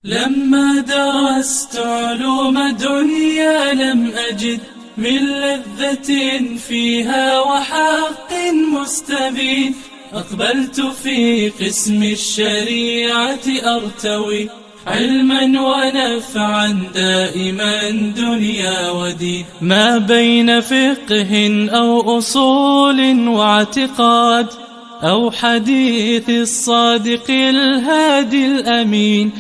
لما درست علوم دنيا لم أجد من لذة فيها وحق مستبين. أقبلت في قسم الشريعة أرتوي علما ونفعا دائما دنيا ودين. ما بين فقه أو أصول واعتقاد أو حديث الصادق الهادي الأمين.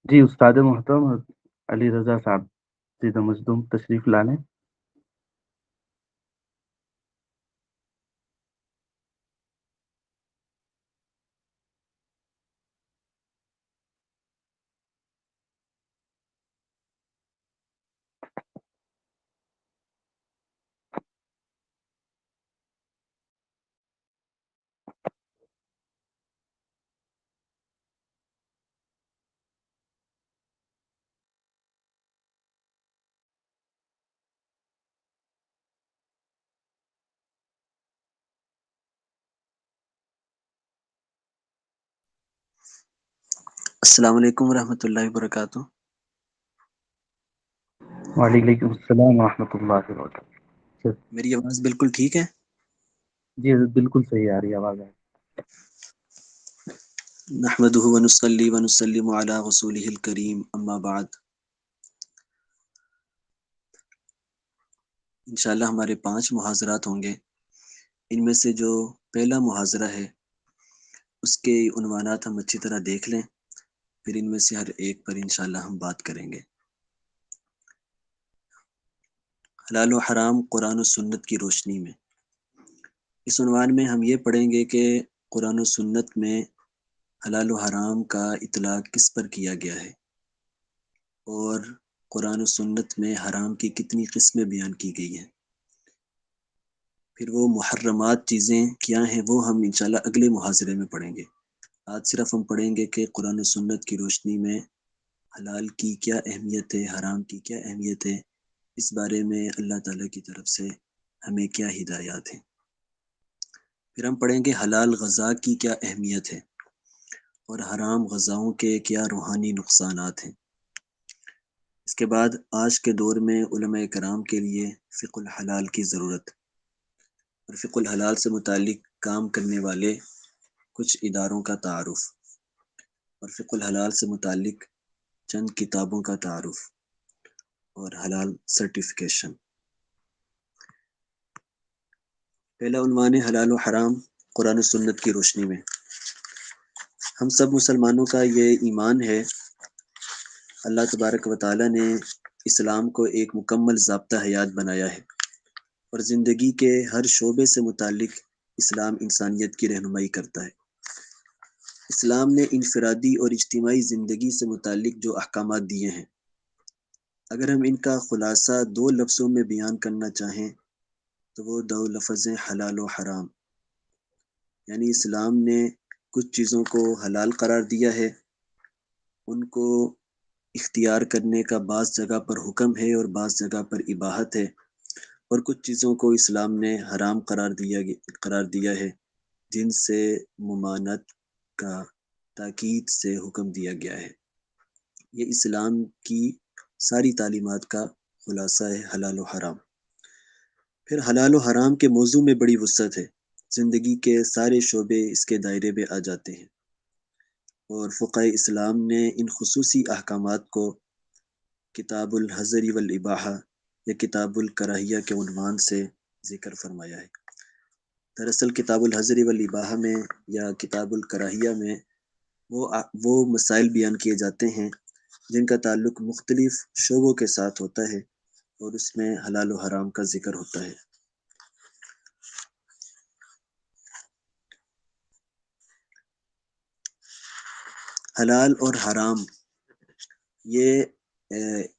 جی استاد محترم علی رضا صاحب سیدہ مزدوم تشریف لانے. السلام علیکم ورحمۃ اللہ وبرکاتہ. وعلیکم السلام ورحمۃ اللہ وبرکاتہ. میری آواز بالکل ٹھیک ہے؟ جی بالکل صحیح آ رہی ہے آواز. نحمدہ ونصلی ونسلم علی رسولہ الکریم، اما بعد. انشاءاللہ ہمارے 5 محاضرات ہوں گے. ان میں سے جو پہلا محاضرہ ہے اس کے عنوانات ہم اچھی طرح دیکھ لیں، پھر ان میں سے ہر ایک پر انشاءاللہ ہم بات کریں گے. حلال و حرام قرآن و سنت کی روشنی میں. اس عنوان میں ہم یہ پڑھیں گے کہ قرآن و سنت میں حلال و حرام کا اطلاق کس پر کیا گیا ہے، اور قرآن و سنت میں حرام کی کتنی قسمیں بیان کی گئی ہیں. پھر وہ محرمات چیزیں کیا ہیں وہ ہم انشاءاللہ اگلے محاضرے میں پڑھیں گے. آج صرف ہم پڑھیں گے کہ قرآن و سنت کی روشنی میں حلال کی کیا اہمیت ہے، حرام کی کیا اہمیت ہے، اس بارے میں اللہ تعالیٰ کی طرف سے ہمیں کیا ہدایات ہیں. پھر ہم پڑھیں گے حلال غذا کی کیا اہمیت ہے اور حرام غذاؤں کے کیا روحانی نقصانات ہیں. اس کے بعد آج کے دور میں علماء کرام کے لیے فقہ الحلال کی ضرورت اور فقہ الحلال سے متعلق کام کرنے والے کچھ اداروں کا تعارف، اور فقہ الحلال سے متعلق چند کتابوں کا تعارف اور حلال سرٹیفیکیشن. پہلا عنوان ہے حلال و حرام قرآن و سنت کی روشنی میں. ہم سب مسلمانوں کا یہ ایمان ہے، اللہ تبارک و تعالیٰ نے اسلام کو ایک مکمل ضابطہ حیات بنایا ہے، اور زندگی کے ہر شعبے سے متعلق اسلام انسانیت کی رہنمائی کرتا ہے. اسلام نے انفرادی اور اجتماعی زندگی سے متعلق جو احکامات دیے ہیں، اگر ہم ان کا خلاصہ 2 لفظوں میں بیان کرنا چاہیں تو وہ 2 لفظ ہیں حلال و حرام. یعنی اسلام نے کچھ چیزوں کو حلال قرار دیا ہے، ان کو اختیار کرنے کا بعض جگہ پر حکم ہے اور بعض جگہ پر اباحت ہے، اور کچھ چیزوں کو اسلام نے حرام قرار دیا ہے جن سے ممانعت کا تاکید سے حکم دیا گیا ہے. یہ اسلام کی ساری تعلیمات کا خلاصہ ہے حلال و حرام. پھر حلال و حرام کے موضوع میں بڑی وسعت ہے، زندگی کے سارے شعبے اس کے دائرے میں آ جاتے ہیں، اور فقہ اسلام نے ان خصوصی احکامات کو کتاب الحظر والاباحہ یا کتاب الکراہیہ کے عنوان سے ذکر فرمایا ہے. دراصل کتاب الحظر والاباحہ میں یا کتاب الکراہیہ میں وہ مسائل بیان کیے جاتے ہیں جن کا تعلق مختلف شعبوں کے ساتھ ہوتا ہے، اور اس میں حلال و حرام کا ذکر ہوتا ہے. حلال اور حرام یہ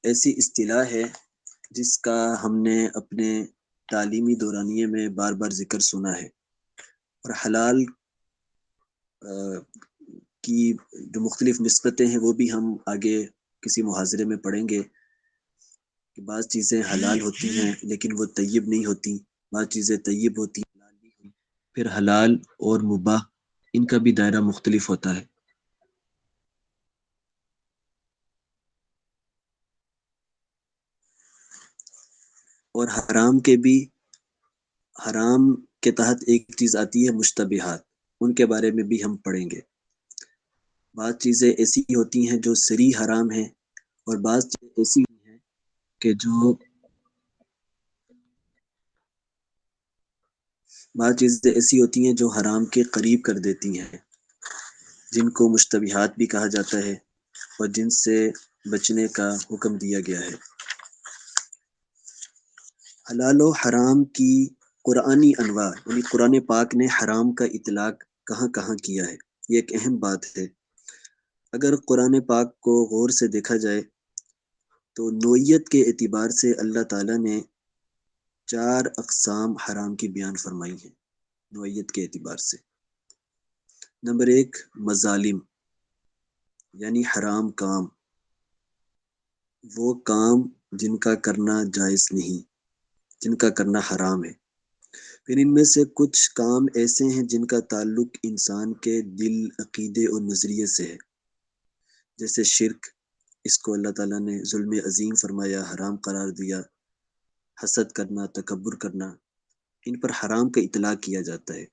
ایسی اصطلاح ہے جس کا ہم نے اپنے تعلیمی دورانیے میں بار بار ذکر سنا ہے. اور حلال کی جو مختلف نسبتیں ہیں وہ بھی ہم آگے کسی محاضرے میں پڑھیں گے کہ بعض چیزیں حلال ہوتی ہیں لیکن وہ طیب نہیں ہوتی، بعض چیزیں طیب ہوتی ہیں حلال نہیں ہوتی، پھر حلال اور مباح ان کا بھی دائرہ مختلف ہوتا ہے۔ اور حرام کے تحت ایک چیز آتی ہے مشتبہات، ان کے بارے میں بھی ہم پڑھیں گے۔ بعض چیزیں ایسی ہوتی ہیں جو صریح حرام ہیں، اور بعض چیزیں ایسی ہیں کہ بعض چیزیں ایسی ہوتی ہیں جو حرام کے قریب کر دیتی ہیں، جن کو مشتبہات بھی کہا جاتا ہے اور جن سے بچنے کا حکم دیا گیا ہے۔ حلال و حرام کی قرآنی انواع، یعنی قرآن پاک نے حرام کا اطلاق کہاں کہاں کیا ہے، یہ ایک اہم بات ہے۔ اگر قرآن پاک کو غور سے دیکھا جائے تو نوعیت کے اعتبار سے اللہ تعالیٰ نے 4 اقسام حرام کی بیان فرمائی ہیں نوعیت کے اعتبار سے۔ نمبر 1 مظالم، یعنی حرام کام، وہ کام جن کا کرنا جائز نہیں، جن کا کرنا حرام ہے۔ پھر ان میں سے کچھ کام ایسے ہیں جن کا تعلق انسان کے دل، عقیدے اور نظریے سے ہے، جیسے شرک، اس کو اللہ تعالیٰ نے ظلم عظیم فرمایا، حرام قرار دیا۔ حسد کرنا، تکبر کرنا، ان پر حرام کا اطلاق کیا جاتا ہے،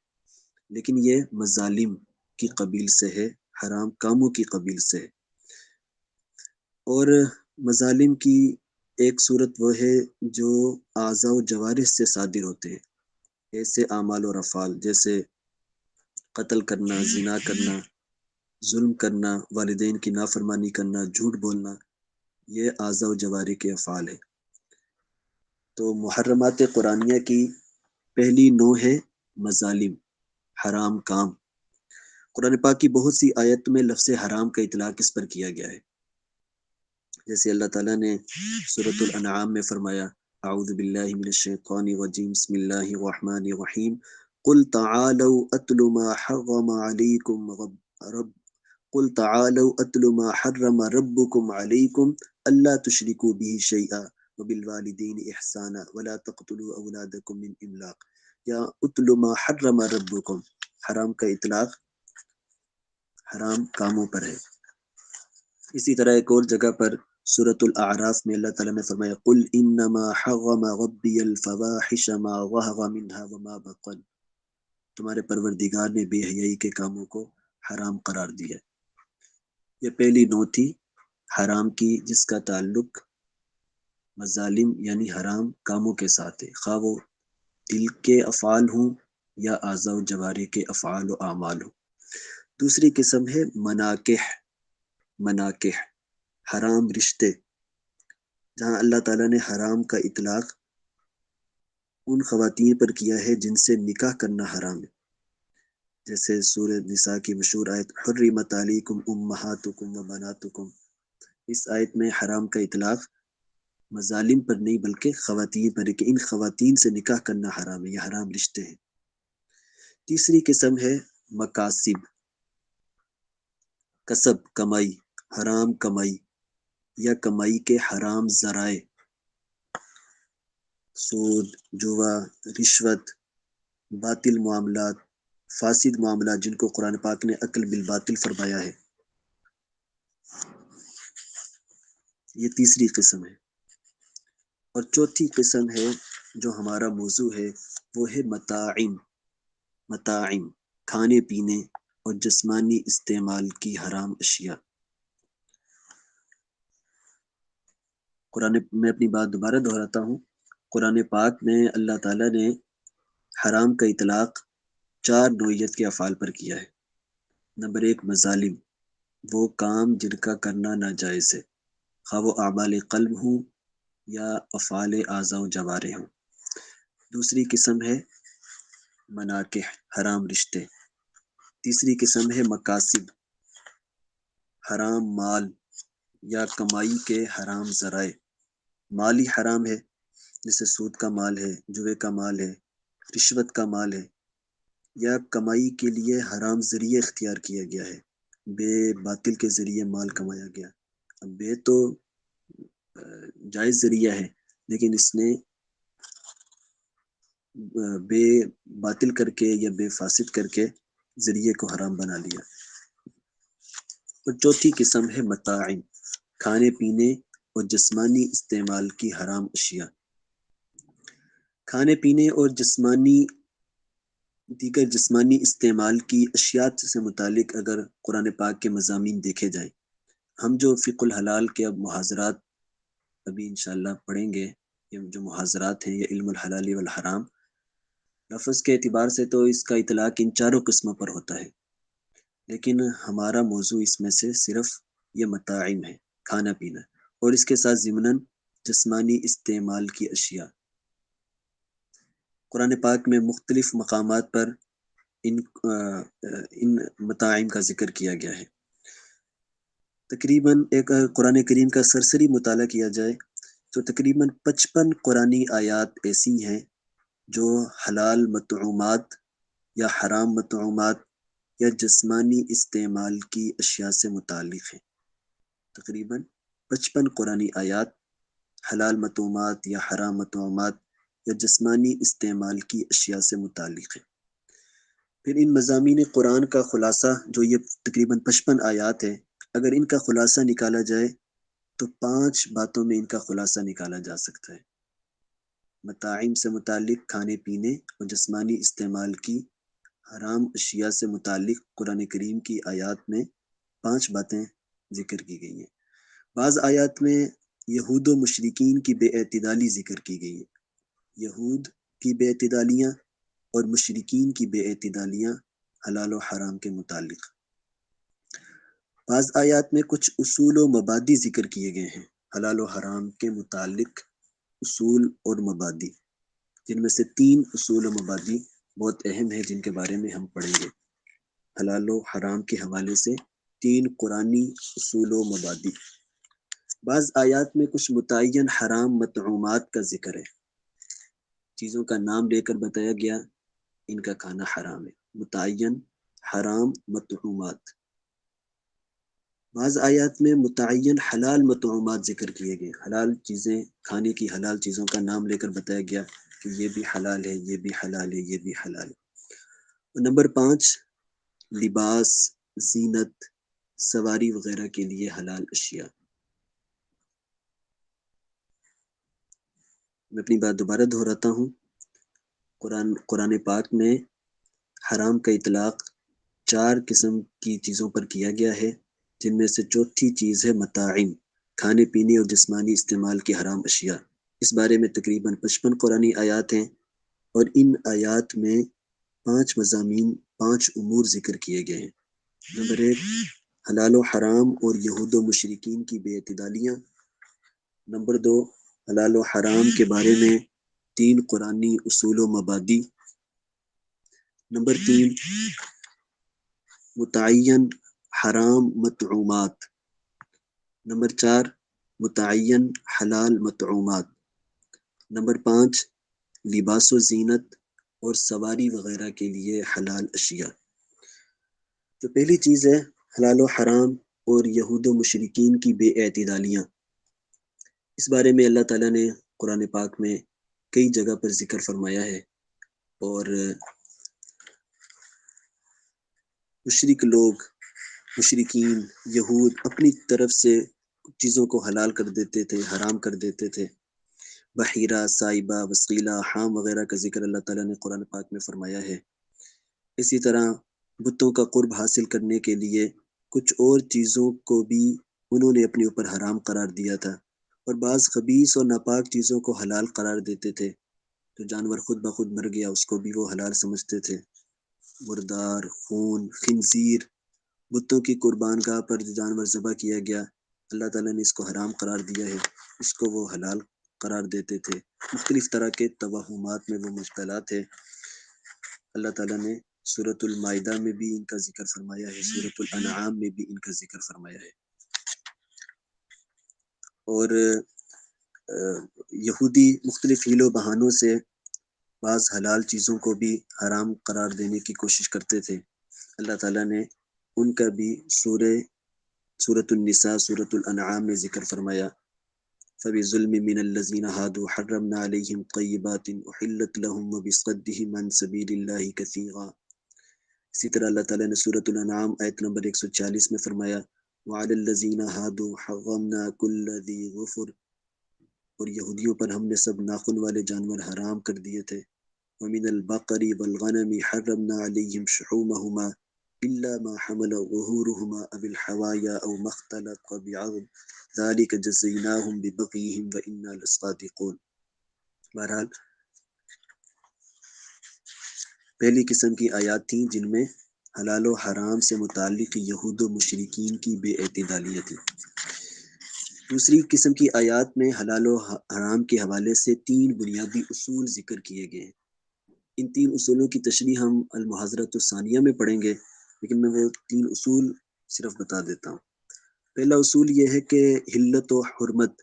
لیکن یہ مظالم کی قبیل سے ہے، حرام کاموں کی قبیل سے ہے۔ اور مظالم کی ایک صورت وہ ہے جو اعضاء و جوارح سے صادر ہوتے ہیں، ایسے اعمال اور افعال جیسے قتل کرنا، زنا کرنا، ظلم کرنا، والدین کی نافرمانی کرنا، جھوٹ بولنا، یہ اعضاء و جوارح کے افعال ہے۔ تو محرمات قرآنیہ کی پہلی نوع ہے مظالم، حرام کام۔ قرآن پاک کی بہت سی آیت میں لفظ حرام کا اطلاق اس پر کیا گیا ہے، جیسے اللہ تعالیٰ نے سورۃ الانعام میں فرمایا اعوذ باللہ من الشیطان الرجیم بسم اللہ الرحمن الرحیم قل تعالوا اتل ما حرم علیکم قل تعالوا اتل ما حرم ربکم علیکم الا تشرکوا به شیئا وبالوالدین احسانا ولا تقتلوا اولادکم من املاق، یا اتل ما حرم ربکم، حرام کا اطلاق حرام کاموں پر ہے۔ اسی طرح ایک اور جگہ پر سورۃ الاعراف میں اللہ تعالیٰ نے فرمایا قل انما حرم ربی الفواحش ما ظہر منها وما بطن، تمہارے پروردگار نے بے حیائی کے کاموں کو حرام قرار دیا۔ یہ پہلی نوع تھی حرام کی، جس کا تعلق مظالم یعنی حرام کاموں کے ساتھ ہے، خواہ وہ دل کے افعال ہوں یا اعضاء و جوارح کے افعال و اعمال ہوں۔ دوسری قسم ہے مناکح، حرام رشتے، جہاں اللہ تعالیٰ نے حرام کا اطلاق ان خواتین پر کیا ہے جن سے نکاح کرنا حرام ہے، جیسے سورہ نساء کی مشہور آیت حرمت علیکم امہاتکم و بناتکم، اس آیت میں حرام کا اطلاق مظالم پر نہیں بلکہ خواتین پر ہے کہ ان خواتین سے نکاح کرنا حرام ہے، یہ حرام رشتے ہیں۔ تیسری قسم ہے مکاسب، کسب، کمائی، حرام کمائی یا کمائی کے حرام ذرائع، سود، جوا، رشوت، باطل معاملات، فاسد معاملات، جن کو قرآن پاک نے اکل بالباطل فرمایا ہے، یہ تیسری قسم ہے۔ اور چوتھی قسم ہے جو ہمارا موضوع ہے، وہ ہے مطاعم، کھانے پینے اور جسمانی استعمال کی حرام اشیاء۔ میں اپنی بات دوبارہ دہراتا ہوں، قرآن پاک میں اللہ تعالیٰ نے حرام کا اطلاق 4 نوعیت کے افعال پر کیا ہے۔ نمبر 1 مظالم، وہ کام جن کا کرنا ناجائز ہے، خواہ وہ اعمال قلب ہوں یا افعال اعضاء و جوارح ہوں۔ دوسری قسم ہے مناکح، حرام رشتے۔ تیسری قسم ہے مکاسب، حرام مال یا کمائی کے حرام ذرائع، مال ہی حرام ہے، جیسے سود کا مال ہے، جوے کا مال ہے، رشوت کا مال ہے، یا کمائی کے لیے حرام ذریعہ اختیار کیا گیا ہے، بے باطل کے ذریعے مال کمایا گیا. اب بے تو جائز ذریعہ ہے، لیکن اس نے بے باطل کر کے یا بے فاسد کر کے ذریعے کو حرام بنا لیا. اور چوتھی قسم ہے متاعن، کھانے پینے اور جسمانی استعمال کی حرام اشیاء. کھانے پینے اور دیگر جسمانی استعمال کی اشیاء سے متعلق اگر قرآن پاک کے مضامین دیکھے جائیں، ہم جو فقہ الحلال کے اب محاضرات ابھی انشاءاللہ پڑھیں گے، یہ جو محاضرات ہیں یہ علم الحلال والحرام، لفظ کے اعتبار سے تو اس کا اطلاق ان چاروں قسموں پر ہوتا ہے، لیکن ہمارا موضوع اس میں سے صرف یہ متاعن ہے، کھانا پینا، اور اس کے ساتھ ضمناً جسمانی استعمال کی اشیاء. قرآن پاک میں مختلف مقامات پر ان متاعن کا ذکر کیا گیا ہے. تقریباً ایک قرآن کریم کا سرسری مطالعہ کیا جائے تو تقریباً 55 قرآنی آیات ایسی ہیں جو حلال مطعومات یا حرام مطعومات یا جسمانی استعمال کی اشیاء سے متعلق ہیں. تقریباً 55 قرآنی آیات حلال مطعومات یا حرام مطعومات یا جسمانی استعمال کی اشیاء سے متعلق ہیں. پھر ان مضامین قرآن کا خلاصہ جو یہ تقریباً 55 آیات ہے، اگر ان کا خلاصہ نکالا جائے تو 5 باتوں میں ان کا خلاصہ نکالا جا سکتا ہے. متاعن سے متعلق کھانے پینے اور جسمانی استعمال کی حرام اشیاء سے متعلق قرآن کریم کی آیات میں 5 باتیں ذکر کی گئی ہیں. بعض آیات میں یہود و مشرکین کی بے اعتدالی ذکر کی گئی ہے. یہود کی بے اعتدالیاں اور مشرکین کی بے اعتدالیاں حلال و حرام کے متعلق. بعض آیات میں کچھ اصول و مبادی ذکر کیے گئے ہیں حلال و حرام کے متعلق، اصول اور مبادی، جن میں سے 3 اصول و مبادی بہت اہم ہیں جن کے بارے میں ہم پڑھیں گے. حلال و حرام کے حوالے سے 3 قرآنی اصول و مبادی. بعض آیات میں کچھ متعین حرام مطعومات کا ذکر ہے، چیزوں کا نام لے کر بتایا گیا ان کا کھانا حرام ہے، متعین حرام مطعومات. بعض آیات میں متعین حلال مطعومات ذکر کیے گئے، حلال چیزیں، کھانے کی حلال چیزوں کا نام لے کر بتایا گیا کہ یہ بھی حلال ہے، یہ بھی حلال ہے، یہ بھی حلال ہے. نمبر 5 لباس، زینت، سواری وغیرہ کے لیے حلال اشیاء. میں اپنی بات دوبارہ دہراتا ہوں، قرآن پاک میں حرام کا اطلاق 4 قسم کی چیزوں پر کیا گیا ہے، جن میں سے چوتھی چیز ہے متاعن، کھانے پینے اور جسمانی استعمال کی حرام اشیاء. اس بارے میں تقریباً 55 قرآنی آیات ہیں، اور ان آیات میں 5 مضامین، 5 امور ذکر کیے گئے ہیں. نمبر 1 حلال و حرام اور یہود و مشرکین کی بے اعتدالیاں. نمبر 2 حلال و حرام کے بارے میں 3 قرآنی اصول و مبادی. نمبر 3 متعین حرام مطعومات. نمبر 4 متعین حلال مطعومات. نمبر 5 لباس و زینت اور سواری وغیرہ کے لیے حلال اشیاء. تو پہلی چیز ہے حلال و حرام اور یہود و مشرکین کی بے اعتدالیاں. اس بارے میں اللہ تعالیٰ نے قرآن پاک میں کئی جگہ پر ذکر فرمایا ہے، اور مشرکین یہود اپنی طرف سے چیزوں کو حلال کر دیتے تھے، حرام کر دیتے تھے. بحیرہ، سائبہ، وسیلہ، حام وغیرہ کا ذکر اللہ تعالیٰ نے قرآن پاک میں فرمایا ہے. اسی طرح بتوں کا قرب حاصل کرنے کے لیے کچھ اور چیزوں کو بھی انہوں نے اپنے اوپر حرام قرار دیا تھا، اور بعض خبیث اور ناپاک چیزوں کو حلال قرار دیتے تھے. تو جانور خود بخود مر گیا اس کو بھی وہ حلال سمجھتے تھے. مردار، خون، خنزیر، بتوں کی قربان گاہ پر جو جانور ذبح کیا گیا اللہ تعالیٰ نے اس کو حرام قرار دیا ہے، اس کو وہ حلال قرار دیتے تھے. مختلف طرح کے توہمات میں وہ مبتلا تھے. اللہ تعالیٰ نے سورۃ المائدہ میں بھی ان کا ذکر فرمایا ہے، سورۃ الانعام میں بھی ان کا ذکر فرمایا ہے. اور یہودی مختلف حیل و بہانوں سے بعض حلال چیزوں کو بھی حرام قرار دینے کی کوشش کرتے تھے. اللہ تعالیٰ نے ان کا بھی سورۃ النساء سورۃ الانعام میں ذکر فرمایا، فَبِظُلْمٍ مِّنَ الَّذِينَ هَادُوا حَرَّمْنَا عَلَيْهِمْ طَيِّبَاتٍ أُحِلَّتْ لَهُمْ وَبِصَدِّهِمْ عَن سَبِيلِ اللَّهِ كَثِيرًا۔ اسی طرح اللہ تعالیٰ نے سورۃ الانعام آیت نمبر 140 میں فرمایا، وَعَلَى الَّذِينَ هَادُوا حَرَّمْنَا كُلَّ ذِي ظُفُرٍ، اور یہودیوں پر ہم نے سب ناخن والے جانور حرام کر دیے تھے، وَمِنَ الْبَقَرِ وَالْغَنَمِ حَرَّمْنَا عَلَيْهِمْ شُحُومَهُمَا إِلَّا مَا حَمَلَ ظُهُورُهُمَا أَوِ الْحَوَايَا أَوْ مَا اخْتَلَطَ بِعَظْمٍ ذَلِكَ جَزَيْنَاهُمْ بِبَغْيِهِمْ وَإِنَّا لَصَادِقُونَ۔ بہرحال پہلی قسم کی آیات تھیں جن میں حلال و حرام سے متعلق یہود و مشرکین کی بے اعتدالیت تھی۔ دوسری قسم کی آیات میں حلال و حرام کے حوالے سے 3 بنیادی اصول ذکر کیے گئے ہیں۔ ان 3 اصولوں کی تشریح ہم المحاضرۃ الثانیہ میں پڑھیں گے، لیکن میں وہ 3 اصول صرف بتا دیتا ہوں۔ پہلا اصول یہ ہے کہ حلت و حرمت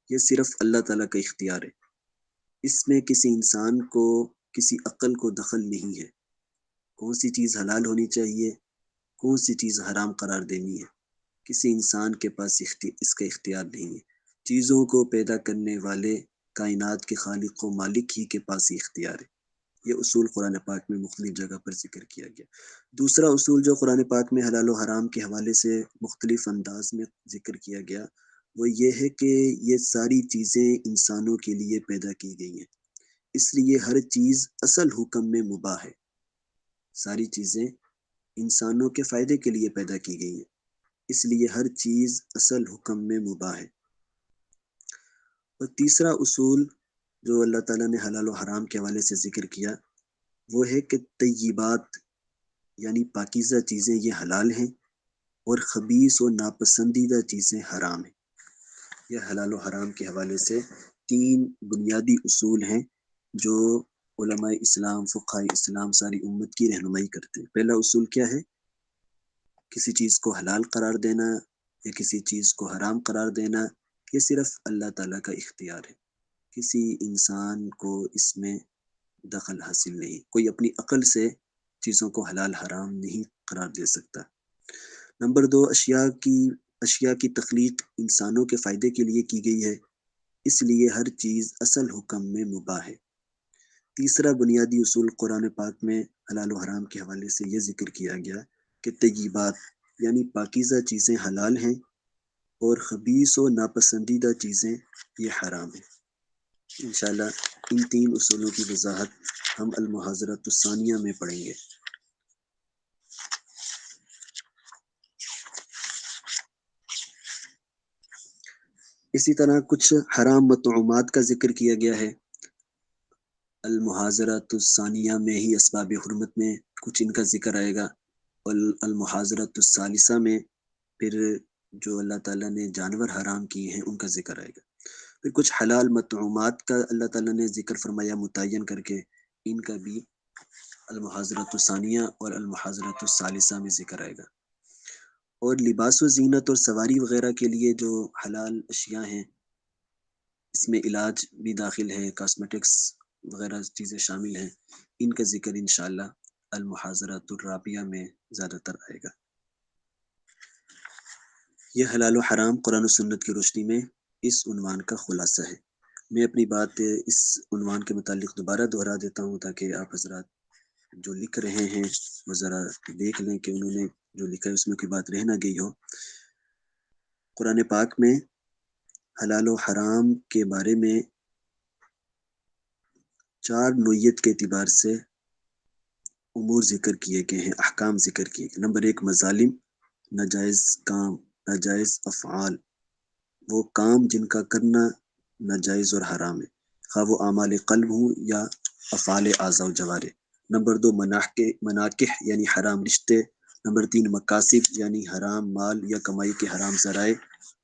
یہ صرف اللہ تعالیٰ کا اختیار ہے، اس میں کسی انسان کو کسی عقل کو دخل نہیں ہے۔ کون سی چیز حلال ہونی چاہیے، کون سی چیز حرام قرار دینی ہے، کسی انسان کے پاس اس کا اختیار نہیں ہے۔ چیزوں کو پیدا کرنے والے کائنات کے خالق و مالک ہی کے پاس ہی اختیار ہے۔ یہ اصول قرآن پاک میں مختلف جگہ پر ذکر کیا گیا۔ دوسرا اصول جو قرآن پاک میں حلال و حرام کے حوالے سے مختلف انداز میں ذکر کیا گیا وہ یہ ہے کہ یہ ساری چیزیں انسانوں کے لیے پیدا کی گئی ہیں، اس لیے ہر چیز اصل حکم میں مباح ہے۔ ساری چیزیں انسانوں کے فائدے کے لیے پیدا کی گئی ہیں، اس لیے ہر چیز اصل حکم میں مباح ہے۔ اور تیسرا اصول جو اللہ تعالیٰ نے حلال و حرام کے حوالے سے ذکر کیا وہ ہے کہ طیبات یعنی پاکیزہ چیزیں یہ حلال ہیں اور خبیث و ناپسندیدہ چیزیں حرام ہیں۔ یہ حلال و حرام کے حوالے سے 3 بنیادی اصول ہیں جو علماء اسلام، فقہاء اسلام ساری امت کی رہنمائی کرتے ہیں۔ پہلا اصول کیا ہے؟ کسی چیز کو حلال قرار دینا یا کسی چیز کو حرام قرار دینا یہ صرف اللہ تعالیٰ کا اختیار ہے، کسی انسان کو اس میں دخل حاصل نہیں، کوئی اپنی عقل سے چیزوں کو حلال حرام نہیں قرار دے سکتا۔ نمبر 2، اشیاء کی تخلیق انسانوں کے فائدے کے لیے کی گئی ہے، اس لیے ہر چیز اصل حکم میں مباح ہے۔ تیسرا بنیادی اصول قرآن پاک میں حلال و حرام کے حوالے سے یہ ذکر کیا گیا کہ طیبات یعنی پاکیزہ چیزیں حلال ہیں اور خبیث و ناپسندیدہ چیزیں یہ حرام ہیں۔ انشاءاللہ ان 3 اصولوں کی وضاحت ہم المحاضرۃ الثانیہ میں پڑھیں گے۔ اسی طرح کچھ حرام مطعومات کا ذکر کیا گیا ہے المحاضرۃ الثانیہ میں ہی، اسباب حرمت میں کچھ ان کا ذکر آئے گا، اور المحاضرۃ الثالثہ میں پھر جو اللہ تعالیٰ نے جانور حرام کیے ہیں ان کا ذکر آئے گا۔ پھر کچھ حلال مطعومات کا اللہ تعالیٰ نے ذکر فرمایا متعین کر کے، ان کا بھی المحاضرۃ الثانیہ اور المحاضرۃ الثالثہ میں ذکر آئے گا۔ اور لباس و زینت اور سواری وغیرہ کے لیے جو حلال اشیاء ہیں اس میں علاج بھی داخل ہے، کاسمیٹکس وغیرہ چیزیں شامل ہیں، ان کا ذکر انشاءاللہ المحاضرۃ الرابعہ میں زیادہ تر آئے گا۔ یہ حلال و حرام قرآن و سنت کی روشنی میں اس عنوان کا خلاصہ ہے۔ میں اپنی بات اس عنوان کے متعلق دوبارہ دہرا دیتا ہوں تاکہ آپ حضرات جو لکھ رہے ہیں وہ ذرا دیکھ لیں کہ انہوں نے جو لکھا ہے اس میں کوئی بات رہ نہ گئی ہو۔ قرآن پاک میں حلال و حرام کے بارے میں 4 نوعیت کے اعتبار سے امور ذکر کیے گئے ہیں، احکام ذکر کیے گئے۔ نمبر 1 مظالم، ناجائز کام، ناجائز افعال، وہ کام جن کا کرنا ناجائز اور حرام ہے، خواہ وہ اعمال قلب ہوں یا افعال اعضاء و جوارح۔ نمبر 2 مناکح یعنی حرام رشتے۔ نمبر 3 مکاسب یعنی حرام مال یا کمائی کے حرام ذرائع۔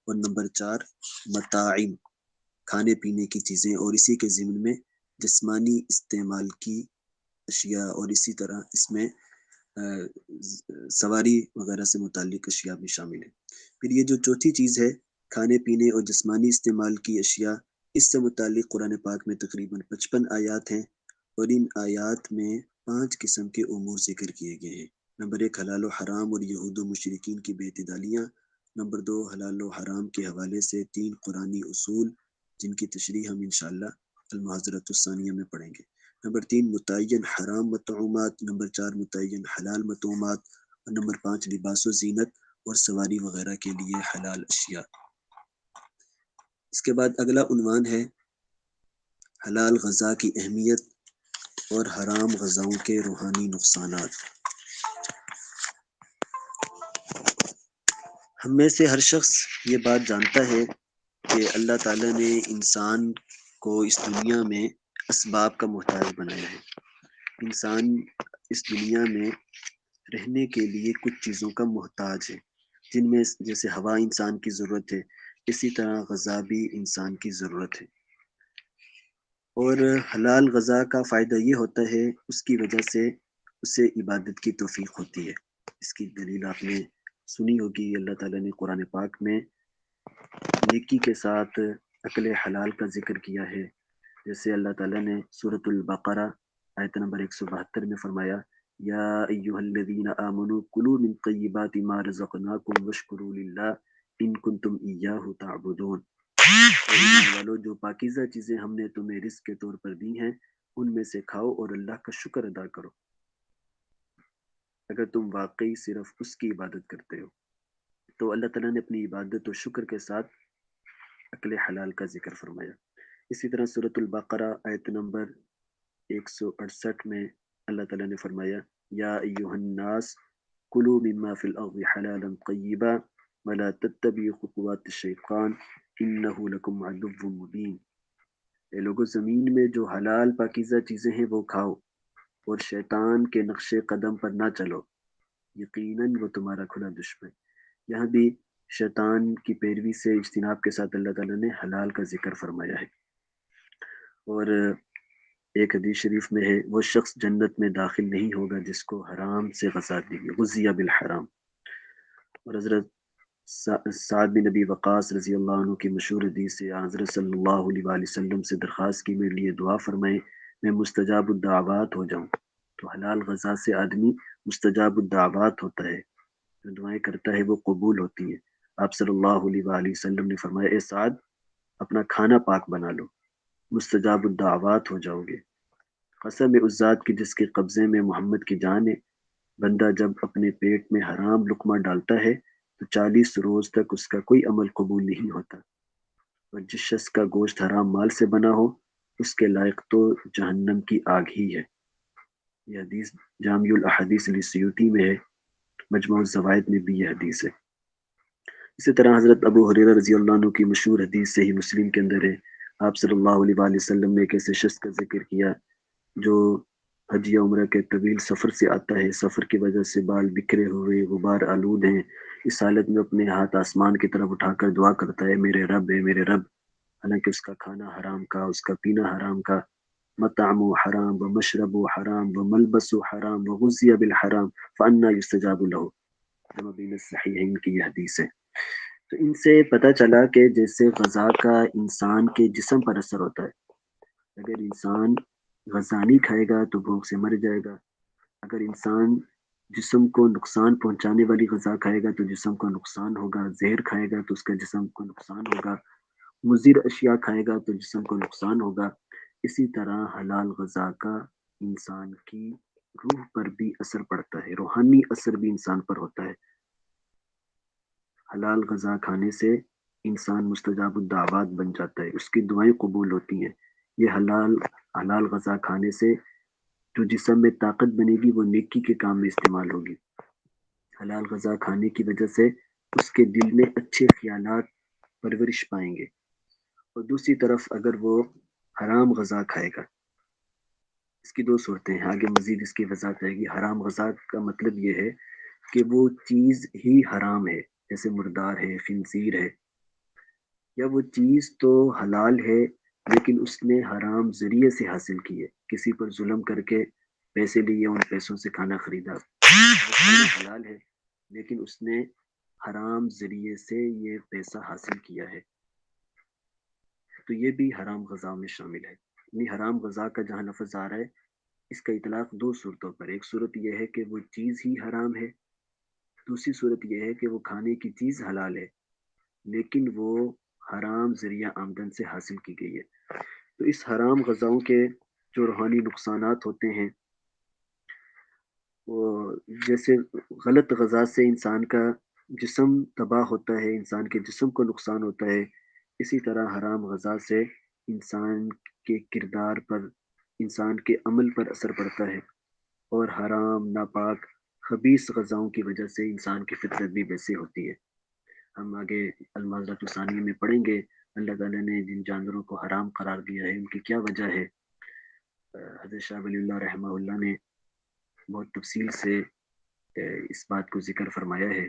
اور نمبر 4 مطاعم، کھانے پینے کی چیزیں، اور اسی کے ضمن میں جسمانی استعمال کی اشیاء، اور اسی طرح اس میں سواری وغیرہ سے متعلق اشیاء بھی شامل ہیں۔ پھر یہ جو چوتھی چیز ہے کھانے پینے اور جسمانی استعمال کی اشیاء، اس سے متعلق قرآن پاک میں تقریباً 55 آیات ہیں، اور ان آیات میں 5 قسم کے امور ذکر کیے گئے ہیں۔ نمبر 1 حلال و حرام اور یہود و مشرکین کی بے اعتدالیاں، نمبر 2 حلال و حرام کے حوالے سے 3 قرآنی اصول جن کی تشریح ہم انشاءاللہ المحاضرۃ الثانیہ میں پڑھیں گے، نمبر 3 متعین حرام مطعومات، نمبر 4 متعین حلال مطعومات، اور نمبر 5 لباس و زینت اور سواری وغیرہ کے لیے حلال اشیاء۔ اس کے بعد اگلا عنوان ہے حلال غذا کی اہمیت اور حرام غذاؤں کے روحانی نقصانات۔ ہم میں سے ہر شخص یہ بات جانتا ہے کہ اللہ تعالیٰ نے انسان کو اس دنیا میں اسباب کا محتاج بنایا ہے۔ انسان اس دنیا میں رہنے کے لیے کچھ چیزوں کا محتاج ہے، جن میں جیسے ہوا انسان کی ضرورت ہے، اسی طرح غذا بھی انسان کی ضرورت ہے۔ اور حلال غذا کا فائدہ یہ ہوتا ہے اس کی وجہ سے اسے عبادت کی توفیق ہوتی ہے۔ اس کی دلیل آپ نے سنی ہوگی، اللہ تعالیٰ نے قرآن پاک میں نیکی کے ساتھ عقل حلال کا ذکر کیا ہے، جیسے اللہ تعالیٰ نے سورۃ البقرہ آیت نمبر 172 میں فرمایا یا ایھا الذین آمنوا کلوا من طیبات ما رزقناکم واشکروا للہ ان کنتم ایاہ تعبدون۔ اے ایمان والو، جو پاکیزہ چیزیں ہم نے تمہیں رزق کے طور پر دی ہیں ان میں سے کھاؤ اور اللہ کا شکر ادا کرو اگر تم واقعی صرف اس کی عبادت کرتے ہو۔ تو اللہ تعالیٰ نے اپنی عبادت و شکر کے ساتھ عقل حلال کا ذکر فرمایا۔ اسی طرح سورۃ البقرہ آیت نمبر 168 میں اللہ تعالیٰ نے فرمایا یا ایھا الناس کلوا مما فی الارض حلالا طیبا ولا تتبعوا خطوات الشیطان انہ لکم عدو مبین۔ اے لوگو، زمین میں جو حلال پاکیزہ چیزیں ہیں وہ کھاؤ اور شیطان کے نقش قدم پر نہ چلو، یقیناً وہ تمہارا کھلا دشمن۔ یہاں بھی شیطان کی پیروی سے اجتناب کے ساتھ اللہ تعالیٰ نے حلال کا ذکر فرمایا ہے۔ اور ایک حدیث شریف میں ہے وہ شخص جنت میں داخل نہیں ہوگا جس کو حرام سے غذا دی گئی، غذی بالحرام۔ اور حضرت سعد بن نبی وقاص رضی اللہ عنہ کی مشہور حدیث سے حضرت صلی اللہ علیہ وآلہ وسلم سے درخواست کی میرے لیے دعا فرمائیں میں مستجاب الدعوات ہو جاؤں۔ تو حلال غذا سے آدمی مستجاب الدعوات ہوتا ہے، جو دعائیں کرتا ہے وہ قبول ہوتی ہیں۔ آپ صلی اللہ علیہ وآلہ وسلم نے فرمایا اے سعد، اپنا کھانا پاک بنا لو، مستجاب الدعوات ہو جاؤ گے۔ قسم ہے اس ذات کی جس کے قبضے میں محمد کی جان ہے، بندہ جب اپنے پیٹ میں حرام لقمہ ڈالتا ہے تو 40 روز تک اس کا کوئی عمل قبول نہیں ہوتا، اور جس شخص کا گوشت حرام مال سے بنا ہو اس کے لائق تو جہنم کی آگ ہی ہے۔ یہ حدیث جامع الاحادیث للسیوطی میں ہے، مجموع الزوائد میں بھی یہ حدیث ہے۔ اسی طرح حضرت ابو ہریرہ رضی اللہ عنہ کی مشہور حدیث صحیح مسلم کے اندر ہے، آپ صلی اللہ علیہ وآلہ وسلم نے ایک ایسے شخص کا ذکر کیا جو حج یا عمرہ کے طویل سفر سے آتا ہے، سفر کی وجہ سے بال بکھرے ہوئے غبار آلود ہیں، اس حالت میں اپنے ہاتھ آسمان کی طرف اٹھا کر دعا کرتا ہے میرے رب ہے میرے رب، حالانکہ اس کا کھانا حرام کا، اس کا پینا حرام کا، مطعم حرام و مشرب حرام و ملبس حرام و غذی بالحرام فانا یستجاب له، جمع بین الصحیحین کی یہ حدیث ہے۔ تو ان سے پتہ چلا کہ جیسے غذا کا انسان کے جسم پر اثر ہوتا ہے، اگر انسان غذا نہیں کھائے گا تو بھوک سے مر جائے گا، اگر انسان جسم کو نقصان پہنچانے والی غذا کھائے گا تو جسم کو نقصان ہوگا، زہر کھائے گا تو اس کا جسم کو نقصان ہوگا، مضر اشیاء کھائے گا تو جسم کو نقصان ہوگا۔ اسی طرح حلال غذا کا انسان کی روح پر بھی اثر پڑتا ہے، روحانی اثر بھی انسان پر ہوتا ہے۔ حلال غذا کھانے سے انسان مستجاب الدعوات بن جاتا ہے، اس کی دعائیں قبول ہوتی ہیں۔ یہ حلال غذا کھانے سے جو جسم میں طاقت بنے گی وہ نیکی کے کام میں استعمال ہوگی۔ حلال غذا کھانے کی وجہ سے اس کے دل میں اچھے خیالات پرورش پائیں گے۔ اور دوسری طرف اگر وہ حرام غذا کھائے گا، اس کی دو صورتیں ہیں، آگے مزید اس کی وضاحت آئے گی۔ حرام غذا کا مطلب یہ ہے کہ وہ چیز ہی حرام ہے، جیسے مردار ہے، خنزیر ہے، یا وہ چیز تو حلال ہے لیکن اس نے حرام ذریعے سے حاصل کی ہے، کسی پر ظلم کر کے پیسے لیے، ان پیسوں سے کھانا خریدا، وہ کھانا حلال ہے لیکن اس نے حرام ذریعے سے یہ پیسہ حاصل کیا ہے، تو یہ بھی حرام غذا میں شامل ہے۔ یعنی حرام غذا کا جہاں لفظ آ رہا ہے اس کا اطلاق دو صورتوں پر، ایک صورت یہ ہے کہ وہ چیز ہی حرام ہے، دوسری صورت یہ ہے کہ وہ کھانے کی چیز حلال ہے لیکن وہ حرام ذریعہ آمدن سے حاصل کی گئی ہے۔ تو اس حرام غذاؤں کے جو روحانی نقصانات ہوتے ہیں، وہ جیسے غلط غذا سے انسان کا جسم تباہ ہوتا ہے، انسان کے جسم کو نقصان ہوتا ہے، اسی طرح حرام غذا سے انسان کے کردار پر، انسان کے عمل پر اثر پڑتا ہے، اور حرام، ناپاک، خبیث غذاؤں کی وجہ سے انسان کی فطرت بھی ویسے ہوتی ہے۔ ہم آگے المعذرۃ الثانیہ میں پڑھیں گے اللہ تعالیٰ نے جن جانوروں کو حرام قرار دیا ہے ان کی کیا وجہ ہے۔ حضرت شاہ ولی اللہ رحمہ اللہ نے بہت تفصیل سے اس بات کو ذکر فرمایا ہے،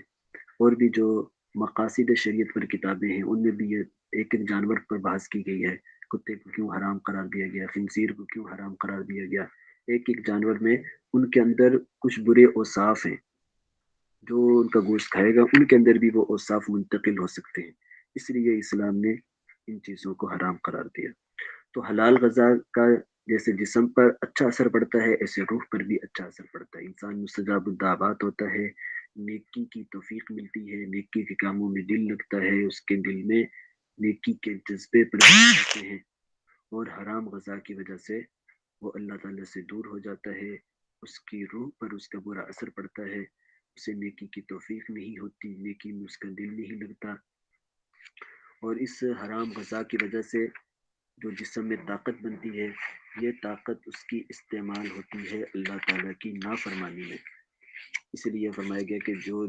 اور بھی جو مقاصد شریعت پر کتابیں ہیں ان میں بھی یہ ایک ایک جانور پر بحث کی گئی ہے، کتے کو کیوں حرام قرار دیا گیا، خنزیر کو کیوں حرام قرار دیا گیا، ایک ایک جانور میں ان کے اندر کچھ برے اوصاف ہیں، جو ان کا گوشت کھائے گا ان کے اندر بھی وہ اوصاف منتقل ہو سکتے ہیں، اس لیے اسلام نے ان چیزوں کو حرام قرار دیا۔ تو حلال غذا کا جیسے جسم پر اچھا اثر پڑتا ہے ایسے روح پر بھی اچھا اثر پڑتا ہے، انسان مستجاب الدعوات ہوتا ہے، نیکی کی توفیق ملتی ہے، نیکی کے کاموں میں دل لگتا ہے، اس کے دل میں نیکی کے جذبے پیدا ہوتے ہیں، اور حرام غذا کی وجہ سے وہ اللہ تعالیٰ سے دور ہو جاتا ہے، اس کی روح پر اس کا برا اثر پڑتا ہے، اسے نیکی کی توفیق نہیں ہوتی، نیکی میں اس کا دل نہیں لگتا، اور اس حرام غذا کی وجہ سے جو جسم میں طاقت بنتی ہے، یہ طاقت اس کی استعمال ہوتی ہے اللہ تعالیٰ کی نافرمانی میں۔ اس لیے فرمایا گیا کہ جو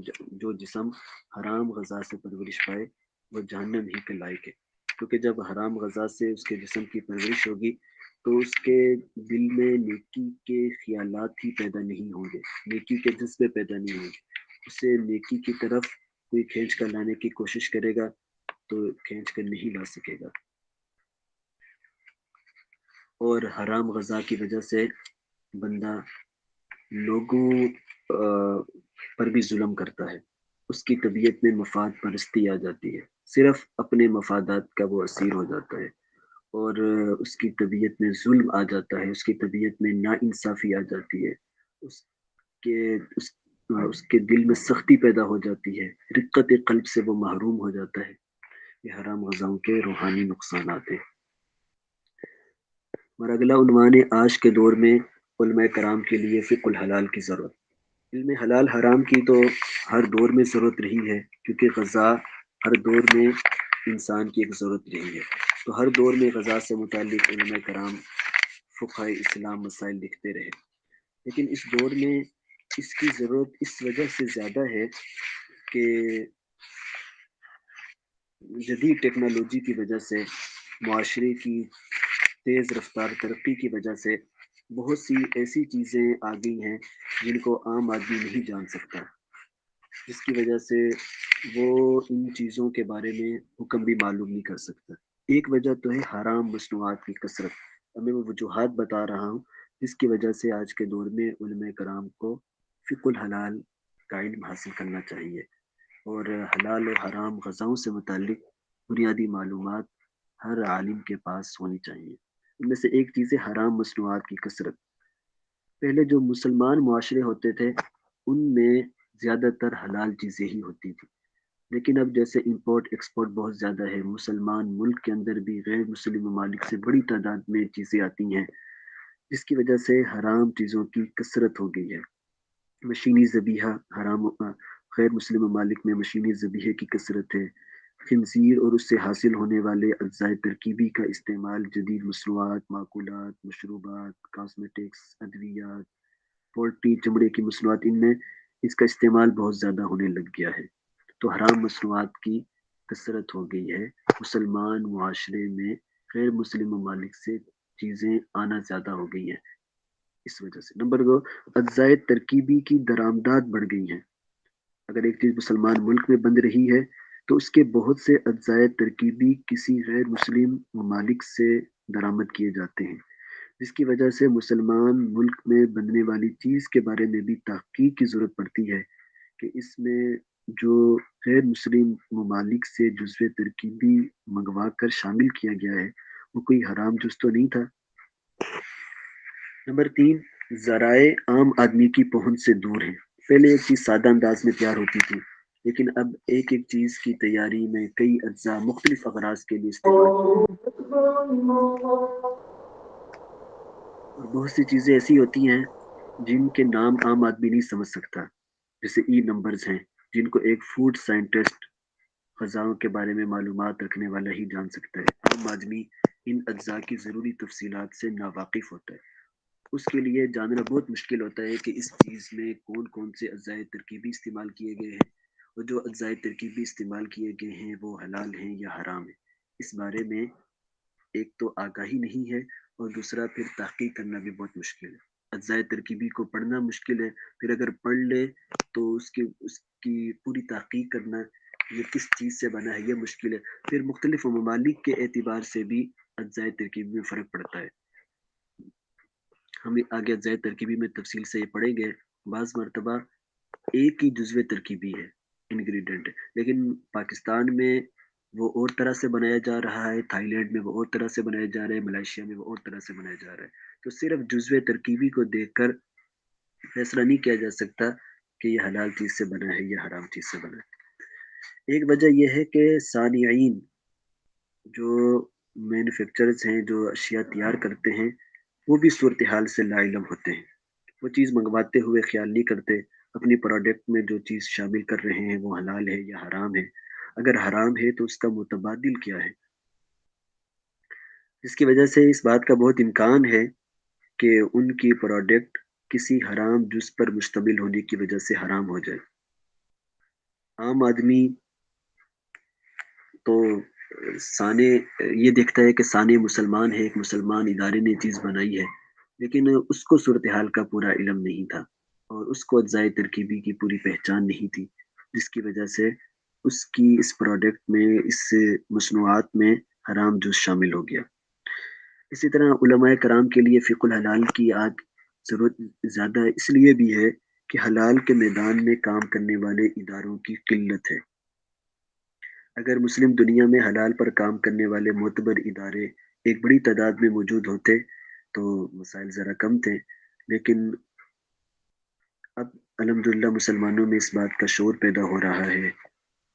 جسم حرام غذا سے پرورش پائے وہ جہنم ہی کے لائق ہے، کیونکہ جب حرام غذا سے اس کے جسم کی پرورش ہوگی تو اس کے دل میں نیکی کے خیالات ہی پیدا نہیں ہوں گے، نیکی کے جذبے پیدا نہیں ہوں گے، اسے نیکی کی طرف کوئی کھینچ کر لانے کی کوشش کرے گا تو کھینچ کر نہیں لا سکے گا، اور حرام غذا کی وجہ سے بندہ لوگوں پر بھی ظلم کرتا ہے، اس کی طبیعت میں مفاد پرستی آ جاتی ہے، صرف اپنے مفادات کا وہ اسیر ہو جاتا ہے، اور اس کی طبیعت میں ظلم آ جاتا ہے، اس کی طبیعت میں ناانصافی آ جاتی ہے، اس کے دل میں سختی پیدا ہو جاتی ہے، رقت قلب سے وہ محروم ہو جاتا ہے۔ یہ حرام غذاؤں کے روحانی نقصانات ہیں۔ اور اگلا عنوان ہے آج کے دور میں علماء کرام کے لیے فقہ الحلال کی ضرورت۔ علم حلال حرام کی تو ہر دور میں ضرورت رہی ہے، کیونکہ غذا ہر دور میں انسان کی ایک ضرورت رہی ہے، تو ہر دور میں غذا سے متعلق علماء کرام فقہ اسلام مسائل لکھتے رہے، لیکن اس دور میں اس کی ضرورت اس وجہ سے زیادہ ہے کہ جدید ٹیکنالوجی کی وجہ سے، معاشرے کی تیز رفتار ترقی کی وجہ سے بہت سی ایسی چیزیں آ گئی ہیں جن کو عام آدمی نہیں جان سکتا، جس کی وجہ سے وہ ان چیزوں کے بارے میں حکم بھی معلوم نہیں کر سکتا۔ ایک وجہ تو ہے حرام مصنوعات کی کثرت، میں وہ وجوہات بتا رہا ہوں جس کی وجہ سے آج کے دور میں علماء کرام کو فقہ الحلال کا علم حاصل کرنا چاہیے، اور حلال و حرام غذاؤں سے متعلق بنیادی معلومات ہر عالم کے پاس ہونی چاہیے۔ ان میں سے ایک چیز ہے حرام مصنوعات کی کثرت۔ پہلے جو مسلمان معاشرے ہوتے تھے ان میں زیادہ تر حلال چیزیں ہی ہوتی تھی، لیکن اب جیسے امپورٹ ایکسپورٹ بہت زیادہ ہے، مسلمان ملک کے اندر بھی غیر مسلم ممالک سے بڑی تعداد میں چیزیں آتی ہیں، جس کی وجہ سے حرام چیزوں کی کثرت ہو گئی ہے۔ مشینی ذبیحہ حرام، غیر مسلم ممالک میں مشینی ذبیحے کی کثرت ہے، خنزیر اور اس سے حاصل ہونے والے اجزاء ترکیبی کا استعمال جدید مصنوعات، معقولات، مشروبات، کاسمیٹکس، ادویات، پولٹری، چمڑے کی مصنوعات، ان میں اس کا استعمال بہت زیادہ ہونے لگ گیا ہے، تو حرام مصنوعات کی کثرت ہو گئی ہے، مسلمان معاشرے میں غیر مسلم ممالک سے چیزیں آنا زیادہ ہو گئی ہیں اس وجہ سے۔ نمبر 2، اجزاء ترکیبی کی درآمدات بڑھ گئی ہیں۔ اگر ایک چیز مسلمان ملک میں بن رہی ہے تو اس کے بہت سے اجزاء ترکیبی کسی غیر مسلم ممالک سے درآمد کیے جاتے ہیں، جس کی وجہ سے مسلمان ملک میں بننے والی چیز کے بارے میں بھی تحقیق کی ضرورت پڑتی ہے کہ اس میں جو غیر مسلم ممالک سے جزو ترکیبی منگوا کر شامل کیا گیا ہے وہ کوئی حرام جز تو نہیں تھا۔ نمبر 3، ذرائع عام آدمی کی پہنچ سے دور ہیں۔ پہلے ایک چیز سادہ انداز میں تیار ہوتی تھی، لیکن اب ایک ایک چیز کی تیاری میں کئی اجزاء مختلف اغراض کے لیے استعمال، اور بہت سی چیزیں ایسی ہوتی ہیں جن کے نام عام آدمی نہیں سمجھ سکتا، جیسے ای نمبرز ہیں جن کو ایک فوڈ سائنٹسٹ غذاؤں کے بارے میں معلومات رکھنے والا ہی جان سکتا ہے۔ عام آدمی ان اجزاء کی ضروری تفصیلات سے ناواقف ہوتا ہے، اس کے لیے جاننا بہت مشکل ہوتا ہے کہ اس چیز میں کون کون سے اجزائے ترکیبی استعمال کیے گئے ہیں، اور جو اجزائے ترکیبی استعمال کیے گئے ہیں وہ حلال ہیں یا حرام ہیں۔ اس بارے میں ایک تو آگاہی نہیں ہے، اور دوسرا پھر تحقیق کرنا بھی بہت مشکل ہے۔ اجزائے ترکیبی کو پڑھنا مشکل ہے، پھر اگر پڑھ لے تو اس کی پوری تحقیق کرنا یہ کس چیز سے بنا ہے یہ مشکل ہے۔ پھر مختلف ممالک کے اعتبار سے بھی اجزائے ترکیبی میں فرق پڑتا ہے۔ ہم آگے اجزائے ترکیبی میں تفصیل سے یہ پڑھیں گے۔ بعض مرتبہ ایک ہی جزو ترکیبی ہے، انگریڈینٹ، لیکن پاکستان میں وہ اور طرح سے بنایا جا رہا ہے، تھائی لینڈ میں وہ اور طرح سے بنایا جا رہا ہے، ملائیشیا میں وہ اور طرح سے بنایا جا رہا ہے۔ تو صرف جزو ترکیبی کو دیکھ کر فیصلہ نہیں کیا جا سکتا کہ یہ حلال چیز سے بنا ہے یا حرام چیز سے بنا ہے۔ ایک وجہ یہ ہے کہ صانعین، جو مینوفیکچرز ہیں، جو اشیاء تیار کرتے ہیں، وہ بھی صورتحال سے لا علم ہوتے ہیں۔ وہ چیز منگواتے ہوئے خیال نہیں کرتے اپنی پروڈکٹ میں جو چیز شامل کر رہے ہیں وہ حلال ہے یا حرام ہے۔ اگر حرام ہے تو اس کا متبادل کیا ہے، جس کی وجہ سے اس بات کا بہت امکان ہے کہ ان کی پروڈکٹ کسی حرام جز پر مشتمل ہونے کی وجہ سے حرام ہو جائے۔ عام آدمی تو سانے یہ دیکھتا ہے کہ سانے مسلمان ہے، ایک مسلمان ادارے نے چیز بنائی ہے، لیکن اس کو صورتحال کا پورا علم نہیں تھا، اور اس کو اجزائے ترکیبی کی پوری پہچان نہیں تھی، جس کی وجہ سے اس کی اس پروڈکٹ میں، اس مصنوعات میں حرام جز شامل ہو گیا۔ اسی طرح علماء کرام کے لیے فقہ الحلال کی آج ضرورت زیادہ اس لیے بھی ہے کہ حلال کے میدان میں کام کرنے والے اداروں کی قلت ہے۔ اگر مسلم دنیا میں حلال پر کام کرنے والے معتبر ادارے ایک بڑی تعداد میں موجود ہوتے تو مسائل ذرا کم تھے، لیکن اب الحمدللہ مسلمانوں میں اس بات کا شعور پیدا ہو رہا ہے،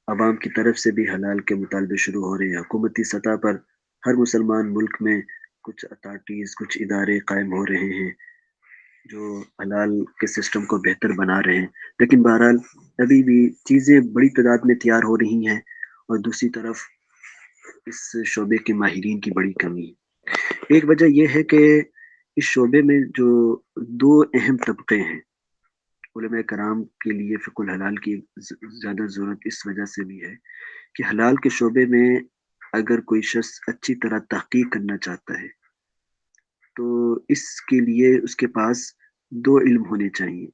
عوام کی طرف سے بھی حلال کے مطالبے شروع ہو رہے ہیں۔ حکومتی سطح پر ہر مسلمان ملک میں کچھ اتھارٹیز، کچھ ادارے قائم ہو رہے ہیں جو حلال کے سسٹم کو بہتر بنا رہے ہیں، لیکن بہرحال ابھی بھی چیزیں بڑی تعداد میں تیار ہو رہی ہیں، اور دوسری طرف اس شعبے کے ماہرین کی بڑی کمی ہے۔ ایک وجہ یہ ہے کہ اس شعبے میں جو دو اہم طبقے ہیں، علماء کرام کے لیے فقہ الحلال کی زیادہ ضرورت اس وجہ سے بھی ہے کہ حلال کے شعبے میں اگر کوئی شخص اچھی طرح تحقیق کرنا چاہتا ہے تو اس کے لیے اس کے پاس دو علم ہونے چاہیے۔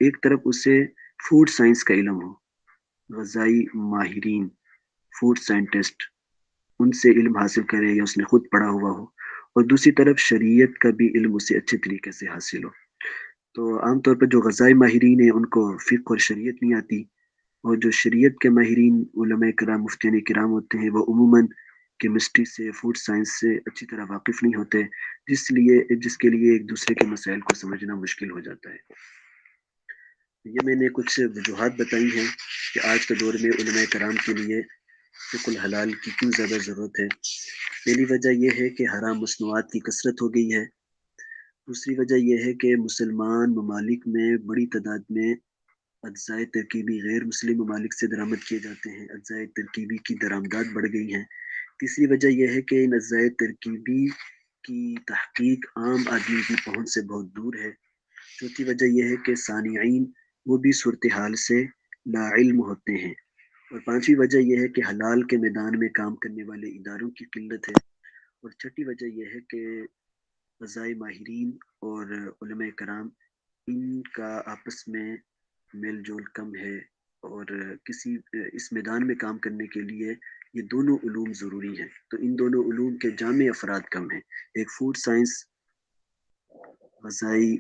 ایک طرف اسے فوڈ سائنس کا علم ہو، غذائی ماہرین، فوڈ سائنٹسٹ، ان سے علم حاصل کرے یا اس نے خود پڑھا ہوا ہو، اور دوسری طرف شریعت کا بھی علم اسے اچھے طریقے سے حاصل ہو۔ تو عام طور پر جو غذائی ماہرین ہیں ان کو فقہ اور شریعت نہیں آتی، اور جو شریعت کے ماہرین علماء کرام، مفتیان کرام ہوتے ہیں، وہ عموماً کیمسٹری سے، فوڈ سائنس سے اچھی طرح واقف نہیں ہوتے، جس کے لیے ایک دوسرے کے مسائل کو سمجھنا مشکل ہو جاتا ہے۔ یہ میں نے کچھ وجوہات بتائی ہیں کہ آج کے دور میں علماء کرام کے لیے فقہ الحلال کی کیوں زیادہ ضرورت ہے۔ پہلی وجہ یہ ہے کہ حرام مصنوعات کی کثرت ہو گئی ہے۔ دوسری وجہ یہ ہے کہ مسلمان ممالک میں بڑی تعداد میں اجزائے ترکیبی غیر مسلم ممالک سے درآمد کیے جاتے ہیں، اجزائے ترکیبی کی درآمدات بڑھ گئی ہیں۔ تیسری وجہ یہ ہے کہ ان اجزائے ترکیبی کی تحقیق عام آدمی کی پہنچ سے بہت دور ہے۔ چوتھی وجہ یہ ہے کہ صانعین وہ بھی صورتحال سے لا علم ہوتے ہیں، اور پانچویں وجہ یہ ہے کہ حلال کے میدان میں کام کرنے والے اداروں کی قلت ہے، اور چھٹی وجہ یہ ہے کہ غذائی ماہرین اور علماء کرام ان کا آپس میں میل جول کم ہے، اور اس میدان میں کام کرنے کے لیے یہ دونوں علوم ضروری ہیں، تو ان دونوں علوم کے جامع افراد کم ہیں۔ ایک فوڈ سائنس، غذائی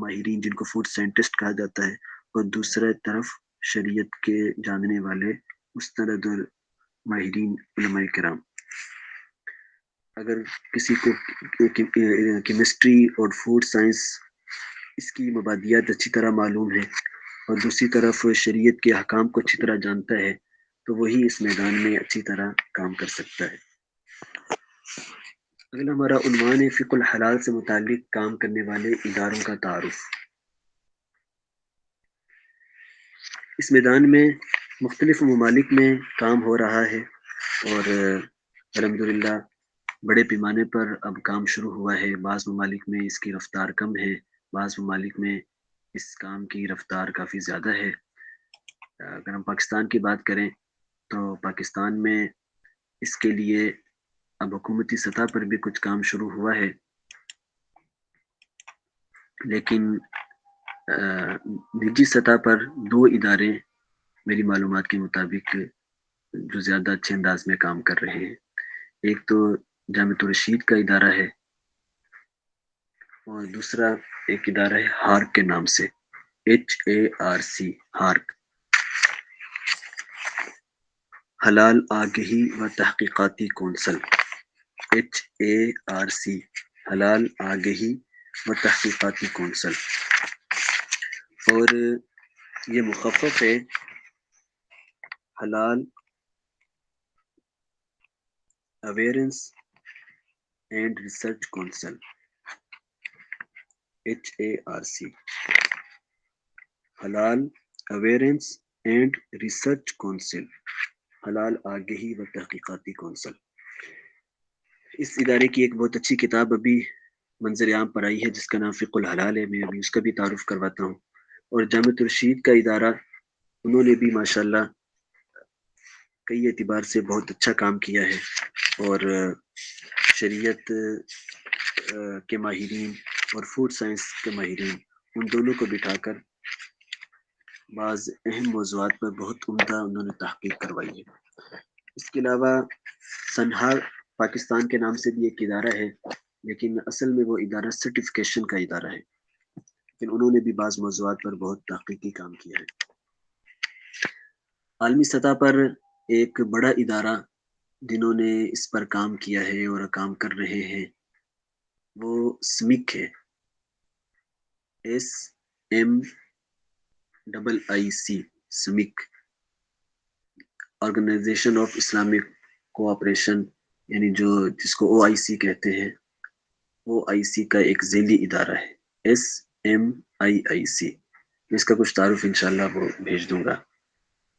ماہرین جن کو فوڈ سائنٹسٹ کہا جاتا ہے، اور دوسرے طرف شریعت کے جاننے والے مستند اور ماہرین علماء کرام۔ اگر کسی کو کیمسٹری اور فوڈ سائنس اس کی مبادیات اچھی طرح معلوم ہے اور دوسری طرف شریعت کے احکام کو اچھی طرح جانتا ہے تو وہی اس میدان میں اچھی طرح کام کر سکتا ہے۔ اگلا ہمارا عنوان ہے فقہ الحلال سے متعلق کام کرنے والے اداروں کا تعارف۔ اس میدان میں مختلف ممالک میں کام ہو رہا ہے اور الحمدللہ بڑے پیمانے پر اب کام شروع ہوا ہے۔ بعض ممالک میں اس کی رفتار کم ہے، بعض ممالک میں اس کام کی رفتار کافی زیادہ ہے۔ اگر ہم پاکستان کی بات کریں تو پاکستان میں اس کے لیے اب حکومتی سطح پر بھی کچھ کام شروع ہوا ہے، لیکن نجی سطح پر 2 ادارے میری معلومات کے مطابق جو زیادہ اچھے انداز میں کام کر رہے ہیں۔ ایک تو جامعۃ الرشید کا ادارہ ہے اور دوسرا ایک ادارہ ہے ہارک کے نام سے، HARC، ہارک، حلال آگہی و تحقیقاتی کونسل، HARC، حلال آگہی و تحقیقاتی کونسل، اور یہ مخفف ہے حلال awareness and research council, HARC، حلال اویئرنس اینڈ ریسرچ کونسل، حلال آگہی و تحقیقاتی کونسل۔ اس ادارے کی ایک بہت اچھی کتاب ابھی منظر عام پر آئی ہے جس کا نام فقہ الحلال ہے، میں ابھی اس کا بھی تعارف کرواتا ہوں۔ اور جامعۃ الرشید کا ادارہ، انہوں نے بھی ماشاءاللہ کئی اعتبار سے بہت اچھا کام کیا ہے اور شریعت کے ماہرین اور فوڈ سائنس کے ماہرین ان دونوں کو بٹھا کر بعض اہم موضوعات پر بہت عمدہ انہوں نے تحقیق کروائی ہے۔ اس کے علاوہ سنہار پاکستان کے نام سے بھی ایک ادارہ ہے، لیکن اصل میں وہ ادارہ سرٹیفکیشن کا ادارہ ہے، لیکن انہوں نے بھی بعض موضوعات پر بہت تحقیقی کام کیا ہے۔ عالمی سطح پر ایک بڑا ادارہ جنہوں نے اس پر کام کیا ہے اور کام کر رہے ہیں وہ سمک ہے، SMIIC، SMIIC, organisation of Islamic cooperation, یعنی جس کو OIC کہتے ہیں، OIC کا ایک ذیلی ادارہ ہے، SMIIC۔ اس کا کچھ تعارف انشاءاللہ وہ بھیج دوں گا۔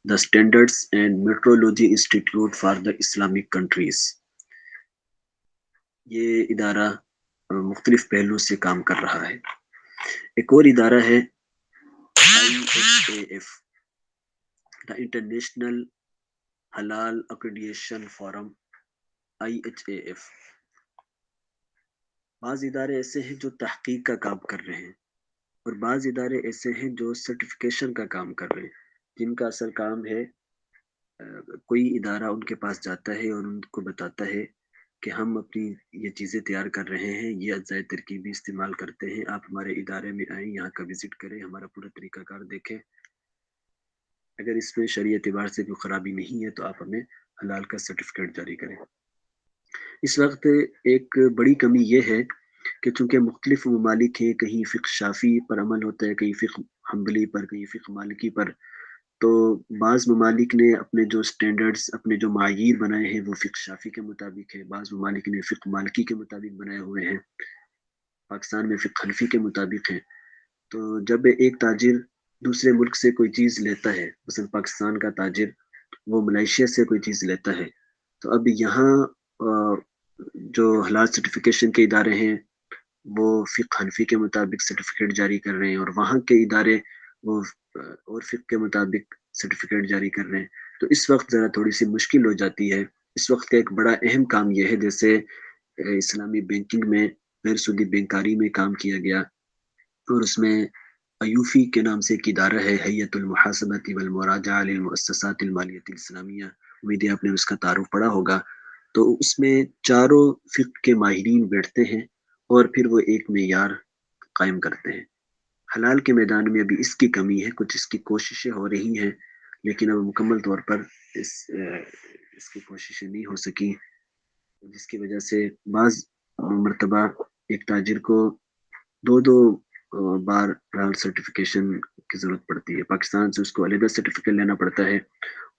The Standards and Metrology Institute for the Islamic Countries، یہ ادارہ مختلف پہلو سے کام کر رہا ہے۔ ایک اور ادارہ ہے IHAF، The International حلال ایکریڈیشن فورم، IHAF۔ بعض ادارے ایسے ہیں جو تحقیق کا کام کر رہے ہیں اور بعض ادارے ایسے ہیں جو سرٹیفکیشن کا کام کر رہے ہیں، جن کا اصل کام ہے کوئی ادارہ ان کے پاس جاتا ہے اور ان کو بتاتا ہے کہ ہم اپنی یہ چیزیں تیار کر رہے ہیں، یہ اجزائے ترکیبی استعمال کرتے ہیں، آپ ہمارے ادارے میں آئیں، یہاں کا وزٹ کریں، ہمارا پورا طریقہ کار دیکھیں، اگر اس میں شرعی اعتبار سے کوئی خرابی نہیں ہے تو آپ ہمیں حلال کا سرٹیفکیٹ جاری کریں۔ اس وقت ایک بڑی کمی یہ ہے کہ چونکہ مختلف ممالک ہیں، کہیں فقہ شافعی پر عمل ہوتا ہے، کہیں فقہ حنبلی پر، کہیں فقہ مالکی پر، تو بعض ممالک نے اپنے جو سٹینڈرڈز، اپنے جو معاییر بنائے ہیں وہ فقہ شافعی کے مطابق ہے، بعض ممالک نے فقہ مالکی کے مطابق بنائے ہوئے ہیں، پاکستان میں فقہ حنفی کے مطابق ہیں۔ تو جب ایک تاجر دوسرے ملک سے کوئی چیز لیتا ہے، مثلا پاکستان کا تاجر وہ ملائیشیا سے کوئی چیز لیتا ہے، تو اب یہاں جو حلال سرٹیفکیشن کے ادارے ہیں وہ فقہ حنفی کے مطابق سرٹیفکیٹ جاری کر رہے ہیں اور وہاں کے ادارے وہ اور فقہ کے مطابق سرٹیفکیٹ جاری کر رہے ہیں، تو اس وقت ذرا تھوڑی سی مشکل ہو جاتی ہے۔ اس وقت کا ایک بڑا اہم کام یہ ہے، جیسے اسلامی بینکنگ میں غیر سودی بینکاری میں کام کیا گیا اور اس میں ایوفی کے نام سے ایک ادارہ ہے، ہیئۃ المحاسبۃ والمراجعہ للمؤسسات المالیۃ الاسلامیہ، امید ہے آپ نے اس کا تعارف پڑھا ہوگا۔ تو اس میں چاروں فقہ کے ماہرین بیٹھتے ہیں اور پھر وہ ایک معیار قائم کرتے ہیں۔ حلال کے میدان میں ابھی اس کی کمی ہے، کچھ اس کی کوششیں ہو رہی ہیں لیکن اب مکمل طور پر اس کی کوششیں نہیں ہو سکی، جس کی وجہ سے بعض مرتبہ ایک تاجر کو دو بہرحال سرٹیفکیشن کی ضرورت پڑتی ہے. پاکستان سے اس کو علیحدہ سرٹیفکیٹ لینا پڑتا ہے،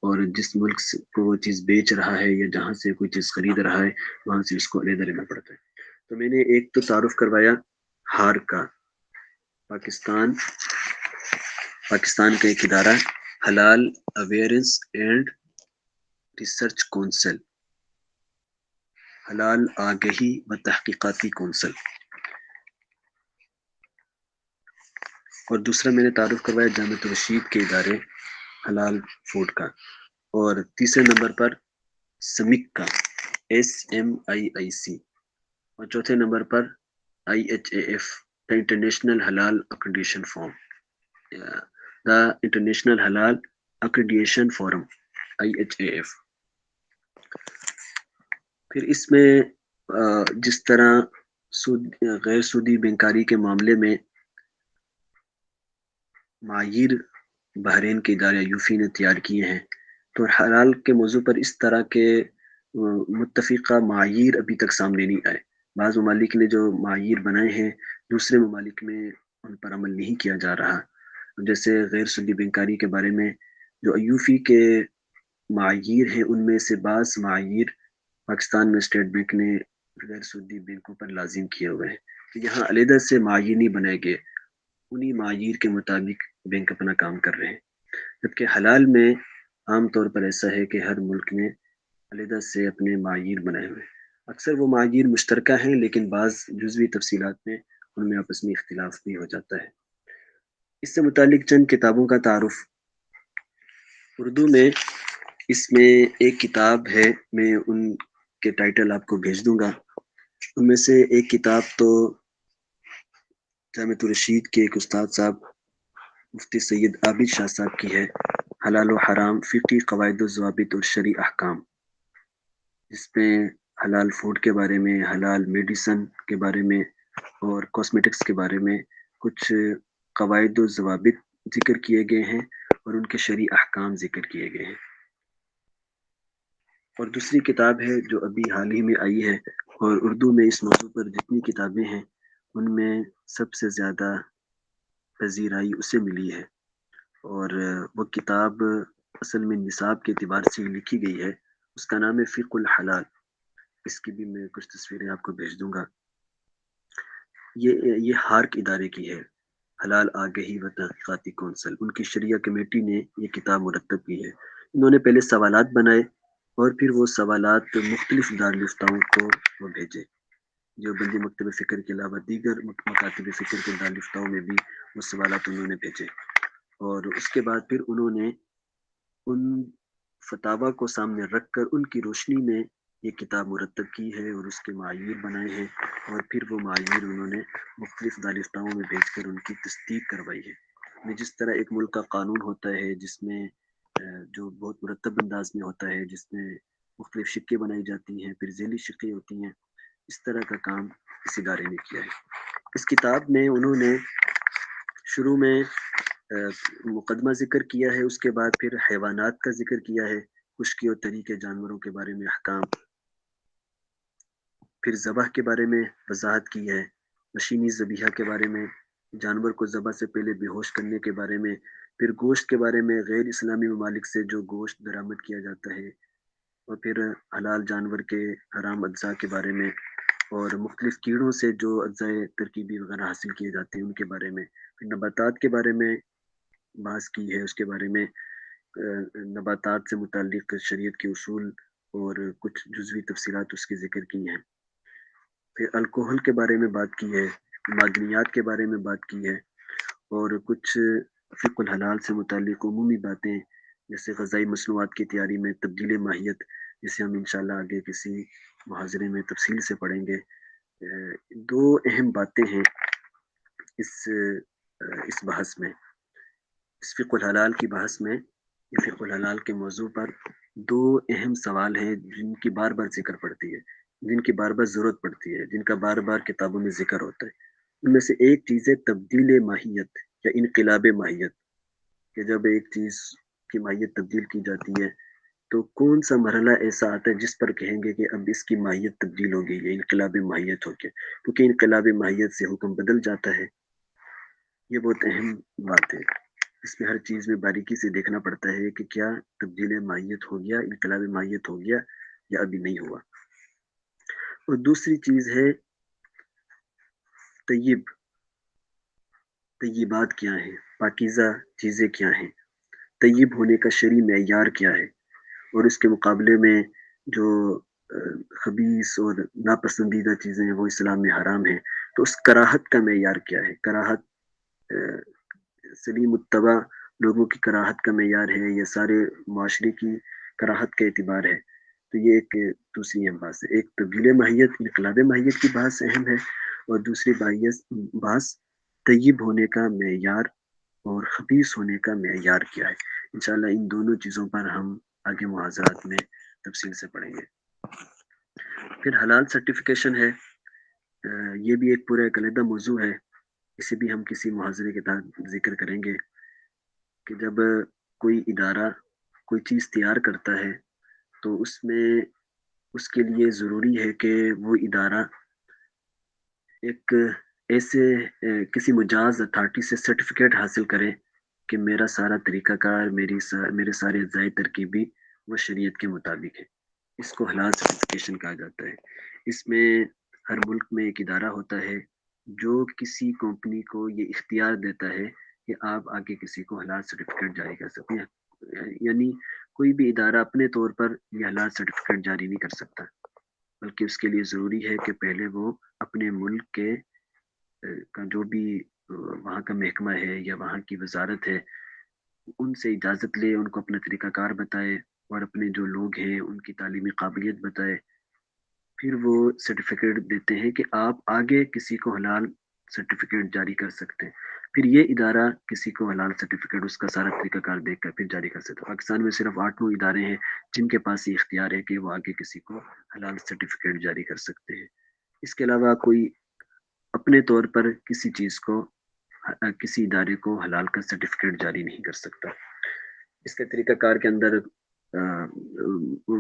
اور جس ملک کو وہ چیز بیچ رہا ہے یا جہاں سے کوئی چیز خرید رہا ہے وہاں سے اس کو علیحدہ لینا پڑتا ہے. تو میں نے ایک تو تعارف کروایا ہار کا. پاکستان کا ایک ادارہ حلال اویئرنس اینڈ ریسرچ کونسل، حلال آگہی و تحقیقاتی کونسل. اور دوسرا میں نے تعارف کروایا جامعۃ الرشید کے ادارے حلال فوڈ کا. اور تیسرے نمبر پر سمک کا SMIIC. اور چوتھے number per IHAF the international حلال اکریڈیشن فارم، دا انٹرنیشنل حلال اکریڈیشن فورم IHAF. پھر اس میں جس طرح غیر سودی بینکاری کے معاملے میں معاییر بحرین کے ادارے یوفی نے تیار کیے ہیں، تو حلال کے موضوع پر اس طرح کے متفقہ معاییر ابھی تک سامنے نہیں آئے. بعض ممالک نے جو معاییر بنائے ہیں دوسرے ممالک میں ان پر عمل نہیں کیا جا رہا. جیسے غیر سودی بینکاری کے بارے میں جو یوفی کے معاییر ہیں ان میں سے بعض معاییر پاکستان میں اسٹیٹ بینک نے غیر سودی بینکوں پر لازم کیے ہوئے ہیں. یہاں علیحدہ سے معاییر نہیں بنائے گئے، انہی معاییر کے مطابق بینک اپنا کام کر رہے ہیں. جبکہ حلال میں عام طور پر ایسا ہے کہ ہر ملک نے علیحدہ سے اپنے معاییر بنائے ہوئے ہیں. اکثر وہ معاییر مشترکہ ہیں لیکن بعض جزوی تفصیلات میں ان میں آپس میں اختلاف بھی ہو جاتا ہے. اس سے متعلق چند کتابوں کا تعارف. اردو میں اس میں ایک کتاب ہے، میں ان کے ٹائٹل آپ کو بھیج دوں گا. ان میں سے ایک کتاب تو جامعۃ الرشید کے ایک استاد صاحب مفتی سید عابد شاہ صاحب کی ہے، حلال و حرام فقہی قواعد و ضوابط اور شرعی احکام، جس میں حلال فوڈ کے بارے میں، حلال میڈیسن کے بارے میں اور کاسمیٹکس کے بارے میں کچھ قواعد و ضوابط ذکر کیے گئے ہیں اور ان کے شرعی احکام ذکر کیے گئے ہیں. اور دوسری کتاب ہے جو ابھی حال ہی میں آئی ہے، اور اردو میں اس موضوع پر جتنی کتابیں ہیں ان میں سب سے زیادہ پذیرائی اسے ملی ہے. اور وہ کتاب اصل میں نصاب کے اعتبار سے لکھی گئی ہے. اس کا نام ہے فقہ الحلال. اس کی بھی میں کچھ تصویریں آپ کو بھیج دوں گا. یہ ہارک ادارے کی ہے، حلال آگہی و تحقیقاتی کونسل. ان کی شریعہ کمیٹی نے یہ کتاب مرتب کی ہے. انہوں نے پہلے سوالات بنائے اور پھر وہ سوالات مختلف دارالفتاؤں کو وہ بھیجے. جو بلدی مکتب فکر کے علاوہ دیگر مکاتب فکر کے دارالفتاؤں میں بھی وہ سوالات انہوں نے بھیجے. اور اس کے بعد پھر انہوں نے ان فتاوی کو سامنے رکھ کر ان کی روشنی میں یہ کتاب مرتب کی ہے اور اس کے معاییر بنائے ہیں، اور پھر وہ معاییر انہوں نے مختلف دارالفتاؤں میں بھیج کر ان کی تصدیق کروائی ہے. جس طرح ایک ملک کا قانون ہوتا ہے جس میں جو بہت مرتب انداز میں ہوتا ہے، جس میں مختلف شقیں بنائی جاتی ہیں، پھر ذیلی شقیں ہوتی ہیں، اس طرح کا کام اس ادارے نے کیا ہے. اس کتاب میں انہوں نے شروع میں مقدمہ ذکر کیا ہے، اس کے بعد پھر حیوانات کا ذکر کیا ہے، خشکی اور طری کے جانوروں کے بارے میں احکام، پھر ذبح کے بارے میں وضاحت کی ہے، مشینی ذبیحہ کے بارے میں، جانور کو ذبح سے پہلے بے ہوش کرنے کے بارے میں، پھر گوشت کے بارے میں، غیر اسلامی ممالک سے جو گوشت درآمد کیا جاتا ہے، اور پھر حلال جانور کے حرام اجزاء کے بارے میں، اور مختلف کیڑوں سے جو اجزاء ترکیبی وغیرہ حاصل کیے جاتے ہیں ان کے بارے میں، پھر نباتات کے بارے میں بحث کی ہے، اس کے بارے میں نباتات سے متعلق شریعت کے اصول اور کچھ جزوی تفصیلات اس کے ذکر کی ہیں. پھر الکوہل کے بارے میں بات کی ہے، معدنیات کے بارے میں بات کی ہے، اور کچھ فقہ الحلال سے متعلق عمومی باتیں جیسے غذائی مصنوعات کی تیاری میں تبدیل ماہیت، جسے ہم انشاءاللہ آگے کسی محاضرے میں تفصیل سے پڑھیں گے. دو اہم باتیں ہیں اس بحث میں، اس فقہ الحلال کی بحث میں. یہ فقہ الحلال کے موضوع پر دو اہم سوال ہیں جن کی بار بار ذکر پڑتی ہے، جن کی بار بار ضرورت پڑتی ہے، جن کا بار بار کتابوں میں ذکر ہوتا ہے. ان میں سے ایک چیز ہے تبدیل ماہیت یا انقلاب ماہیت، کہ جب ایک چیز کی ماہیت تبدیل کی جاتی ہے تو کون سا مرحلہ ایسا آتا ہے جس پر کہیں گے کہ اب اس کی ماہیت تبدیل ہو گئی ہے، انقلاب ماہیت ہو گیا. کیونکہ انقلاب ماہیت سے حکم بدل جاتا ہے، یہ بہت اہم بات ہے. اس میں ہر چیز میں باریکی سے دیکھنا پڑتا ہے کہ کیا تبدیل ماہیت ہو گیا، انقلاب ماہیت ہو گیا یا ابھی نہیں ہوا. اور دوسری چیز ہے طیب. طیبات کیا ہیں، پاکیزہ چیزیں کیا ہیں، طیب ہونے کا شرعی معیار کیا ہے، اور اس کے مقابلے میں جو خبیث اور ناپسندیدہ چیزیں ہیں وہ اسلام میں حرام ہیں. تو اس کراہت کا معیار کیا ہے. کراہت سلیم متبع لوگوں کی کراہت کا معیار ہے یا سارے معاشرے کی کراہت کا اعتبار ہے. تو یہ ایک دوسری اہم بات ہے. ایک تبدیل ماہیت، انقلاب ماہیت کی بحث اہم ہے، اور دوسری بحث طیب ہونے کا معیار اور خبیث ہونے کا معیار کیا ہے. انشاءاللہ ان دونوں چیزوں پر ہم آگے محاضرات میں تفصیل سے پڑھیں گے. پھر حلال سرٹیفیکیشن ہے. یہ بھی ایک پورا ایک علیحدہ موضوع ہے. اسے بھی ہم کسی محاضرے کے تحت ذکر کریں گے کہ جب کوئی ادارہ کوئی چیز تیار کرتا ہے تو اس میں اس کے لیے ضروری ہے کہ وہ ادارہ ایک ایسے کسی مجاز اتھارٹی سے سرٹیفکیٹ حاصل کرے کہ میرا سارا طریقہ کار، میرے سارے اجزائے ترکیبی وہ شریعت کے مطابق ہے. اس کو حلال سرٹیفیکیشن کہا جاتا ہے. اس میں ہر ملک میں ایک ادارہ ہوتا ہے جو کسی کمپنی کو یہ اختیار دیتا ہے کہ آپ آگے کسی کو حلال سرٹیفکیٹ جاری کر سکتے ہیں. یعنی کوئی بھی ادارہ اپنے طور پر یہ حلال سرٹیفکیٹ جاری نہیں کر سکتا، بلکہ اس کے لیے ضروری ہے کہ پہلے وہ اپنے ملک کے کا جو بھی وہاں کا محکمہ ہے یا وہاں کی وزارت ہے ان سے اجازت لے، ان کو اپنا طریقہ کار بتائے اور اپنے جو لوگ ہیں ان کی تعلیمی قابلیت بتائے. پھر وہ سرٹیفکیٹ دیتے ہیں کہ آپ آگے کسی کو حلال سرٹیفکیٹ جاری کر سکتے ہیں. پھر یہ ادارہ کسی کو حلال سرٹیفکیٹ اس کا سارا طریقہ کار دیکھ کر پھر جاری کر سکتا ہے. پاکستان میں صرف 8-9 ادارے ہیں جن کے پاس یہ اختیار ہے کہ وہ آگے کسی کو حلال سرٹیفکیٹ جاری کر سکتے ہیں. اس کے علاوہ کوئی اپنے طور پر کسی چیز کو، کسی ادارے کو حلال کا سرٹیفکیٹ جاری نہیں کر سکتا. اس کے طریقہ کار کے اندر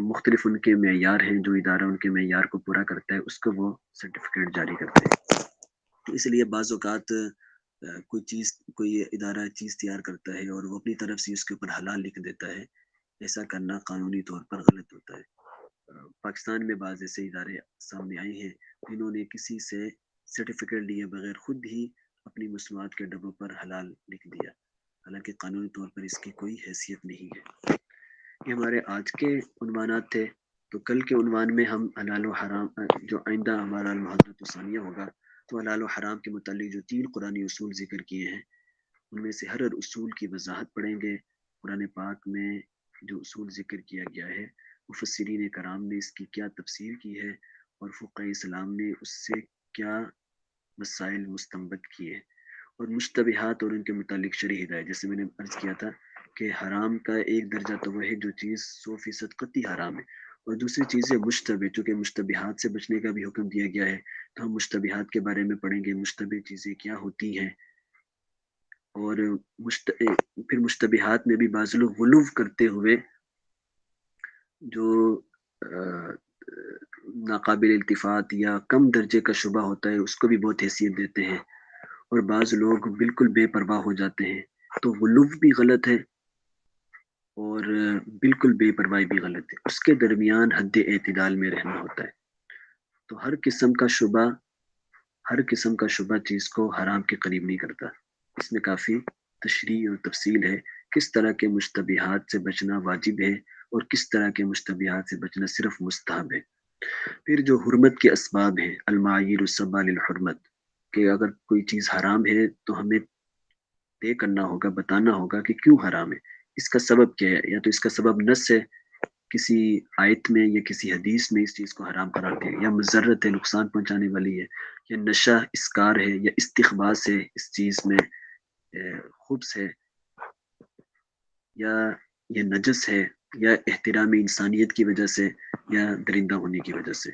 مختلف ان کے معیار ہیں. جو ادارہ ان کے معیار کو پورا کرتا ہے اس کو وہ سرٹیفکیٹ جاری کرتے ہیں. اس لیے بعض اوقات کوئی ادارہ چیز تیار کرتا ہے اور وہ اپنی طرف سے اس کے اوپر حلال لکھ دیتا ہے. ایسا کرنا قانونی طور پر غلط ہوتا ہے. پاکستان میں بعض ایسے ادارے سامنے آئے ہیں جنہوں نے کسی سے سرٹیفکیٹ لیے بغیر خود ہی اپنی مصنوعات کے ڈبوں پر حلال لکھ دیا، حالانکہ قانونی طور پر اس کی کوئی حیثیت نہیں ہے. یہ ہمارے آج کے عنوانات تھے. تو کل کے عنوان میں ہم حلال و حرام، جو آئندہ ہمارا المحاضرۃ الثانیہ ہوگا، تو حلال و حرام کے متعلق جو 3 قرآنی اصول ذکر کیے ہیں ان میں سے ہر اصول کی وضاحت پڑھیں گے. قرآن پاک میں جو اصول ذکر کیا گیا ہے مفسرین کرام نے اس کی کیا تفسیر کی ہے اور فقہ اسلام نے اس سے کیا مسائل مستنبط کیے، اور مشتبہات اور ان کے متعلق شرعی ہدایت. جیسے میں نے عرض کیا تھا کہ حرام کا ایک درجہ تو وہ ہے جو چیز 100% قطعی حرام ہے، اور دوسری چیز ہے مشتبہ. چونکہ مشتبہات سے بچنے کا بھی حکم دیا گیا ہے تو ہم مشتبہات کے بارے میں پڑھیں گے. مشتبہ چیزیں کیا ہوتی ہیں، اور پھر مشتبہات میں بھی بعض لوگ غلو کرتے ہوئے جو ناقابل التفات یا کم درجے کا شبہ ہوتا ہے اس کو بھی بہت حیثیت دیتے ہیں، اور بعض لوگ بالکل بے پرواہ ہو جاتے ہیں. تو غلو بھی غلط ہے اور بالکل بے پرواہی بھی غلط ہے. اس کے درمیان حد اعتدال میں رہنا ہوتا ہے. تو ہر قسم کا شبہ چیز کو حرام کے قریب نہیں کرتا. اس میں کافی تشریح اور تفصیل ہے کس طرح کے مشتبہات سے بچنا واجب ہے اور کس طرح کے مشتبہات سے بچنا صرف مستحب ہے. پھر جو حرمت کے اسباب ہیں، المعایر السبع للحرمت، کہ اگر کوئی چیز حرام ہے تو ہمیں طے کرنا ہوگا، بتانا ہوگا کہ کیوں حرام ہے، اس کا سبب کیا ہے. یا تو اس کا سبب نص ہے، کسی آیت میں یا کسی حدیث میں اس چیز کو حرام قرار دیا، یا مضرت ہے، نقصان پہنچانے والی ہے، یا نشہ اسکار ہے، یا استخباث ہے، اس چیز میں خبث ہے، یا یہ نجس ہے، یا احترام انسانیت کی وجہ سے، یا درندہ ہونے کی وجہ سے.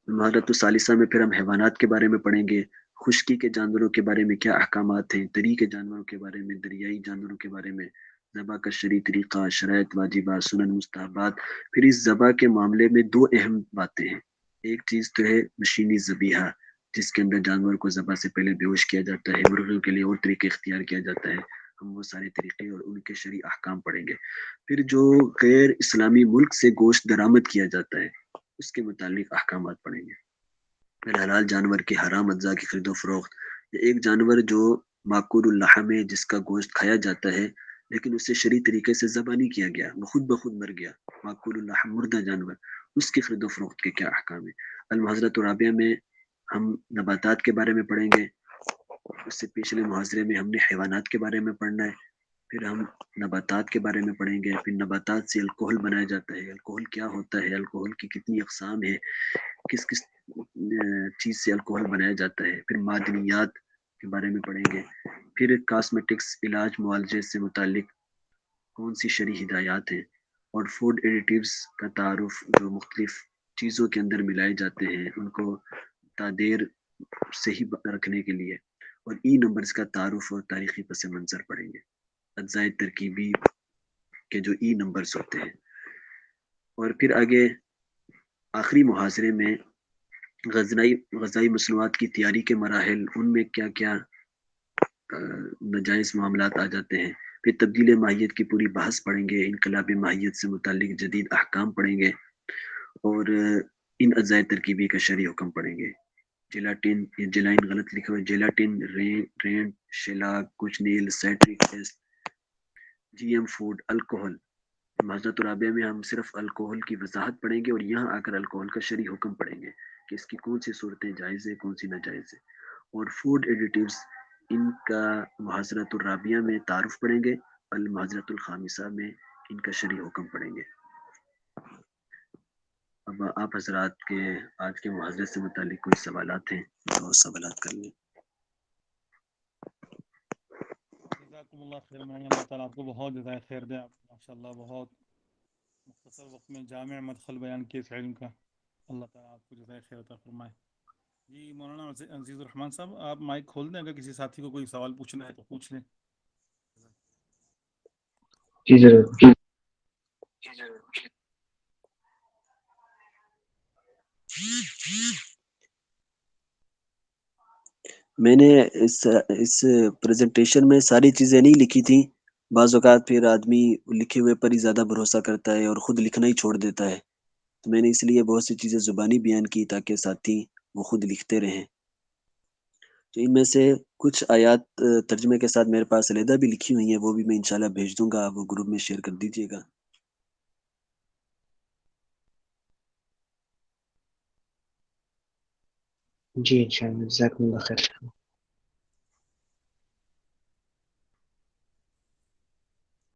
المحاضرۃ الثالثہ میں پھر ہم حیوانات کے بارے میں پڑھیں گے. خشکی کے جانوروں کے بارے میں کیا احکامات ہیں، دری کے جانوروں کے بارے میں، دریائی جانوروں کے بارے میں، ذبح کا شرعی طریقہ، شرائط واجبات، سنن مستحبات. پھر اس ذبح کے معاملے میں 2 اہم باتیں ہیں. ایک چیز تو ہے مشینی ذبیحہ، جس کے اندر جانور کو ذبح سے پہلے بیہوش کیا جاتا ہے، مرغیوں کے لیے اور طریقے اختیار کیا جاتا ہے، ہم وہ سارے طریقے اور ان کے شرعی احکام پڑھیں گے۔ پھر جو غیر اسلامی ملک سے گوشت درآمد کیا جاتا ہے اس کے متعلق احکامات پڑھیں گے۔ پھر حلال جانور کے حرام اجزاء کی خرید و فروخت، ایک جانور جو معقول اللحم ہے، جس کا گوشت کھایا جاتا ہے لیکن اسے شرعی طریقے سے ذبح نہیں کیا گیا، وہ خود بخود مر گیا، معقول اللحم مردہ جانور، اس کی خرید و فروخت کے کیا احکام ہیں۔ المحاضرۃ الرابعہ میں ہم نباتات کے بارے میں پڑھیں گے، اس سے پچھلے محاضرے میں ہم نے حیوانات کے بارے میں پڑھنا ہے، پھر ہم نباتات کے بارے میں پڑھیں گے، پھر نباتات سے الکوہل بنایا جاتا ہے، الکوہل کیا ہوتا ہے، الکوہل کی کتنی اقسام ہے، کس کس چیز سے الکوہل بنایا جاتا ہے، پھر معدنیات کے بارے میں پڑھیں گے، پھر کاسمیٹکس علاج معالجے سے متعلق کون سی شرعی ہدایات ہیں، اور فوڈ ایڈیٹیوز کا تعارف جو مختلف چیزوں کے اندر ملائے جاتے ہیں ان کو تعدیر صحیح رکھنے کے لیے، اور ای نمبرز کا تعارف اور تاریخی پس منظر پڑھیں گے، اجزائے ترکیبی کے جو ای نمبرز ہوتے ہیں، اور پھر آگے آخری محاضرے میں غذائی مصنوعات کی تیاری کے مراحل، ان میں کیا کیا ناجائز معاملات آ جاتے ہیں، پھر تبدیل ماہیت کی پوری بحث پڑھیں گے، انقلاب ماہیت سے متعلق جدید احکام پڑھیں گے، اور ان اجزائے ترکیبی کا شرعی حکم پڑھیں گے۔ جیلاٹن، یہ جیلائن غلط لکھا ہوا ہے، gelatin, rennet, shellac, cochineal, citric acid, G M food, alcohol. محاضرۃ الرابعہ میں ہم صرف الکوہل کی وضاحت پڑھیں گے اور یہاں آ کر الکوہل کا شرعی حکم پڑھیں گے کہ اس کی کون سی صورتیں جائز ہیں، کون سی ناجائز ہیں، اور فوڈ ایڈیٹیوز ان کا محاضرۃ الرابعہ میں تعارف پڑھیں گے، المحاضرۃ الخامسہ میں ان کا شرعی حکم پڑھیں گے۔ اب آپ حضرات کے آج کے محاضرے سے متعلق کوئی سوالات ہیں تو سوالات کر لیں۔ جزاکم اللہ خیر، اللہ تعالیٰ آپ کو بہت جزائے خیر دے، آپ ماشاءاللہ بہت مختصر وقت میں جامع مدخل بیان کیے اس علم کا، اللہ تعالیٰ آپ کو جزائے خیر عطا فرمائے۔ جی مولانا عزیز الرحمان صاحب، آپ مائک کھول دیں، اگر کسی ساتھی کو کوئی سوال پوچھنا ہے تو پوچھ لیں۔ جی ضرور۔ میں نے اس پریزنٹیشن میں ساری چیزیں نہیں لکھی تھیں، بعض اوقات پھر آدمی لکھے ہوئے پر ہی زیادہ بھروسہ کرتا ہے اور خود لکھنا ہی چھوڑ دیتا ہے، تو میں نے اس لیے بہت سی چیزیں زبانی بیان کی تاکہ ساتھی وہ خود لکھتے رہیں۔ تو ان میں سے کچھ آیات ترجمے کے ساتھ میرے پاس علیحدہ بھی لکھی ہوئی ہیں، وہ بھی میں انشاءاللہ بھیج دوں گا، وہ گروپ میں شیئر کر دیجیے گا۔ جی انشاءاللہ، جزاکم اللہ خیر۔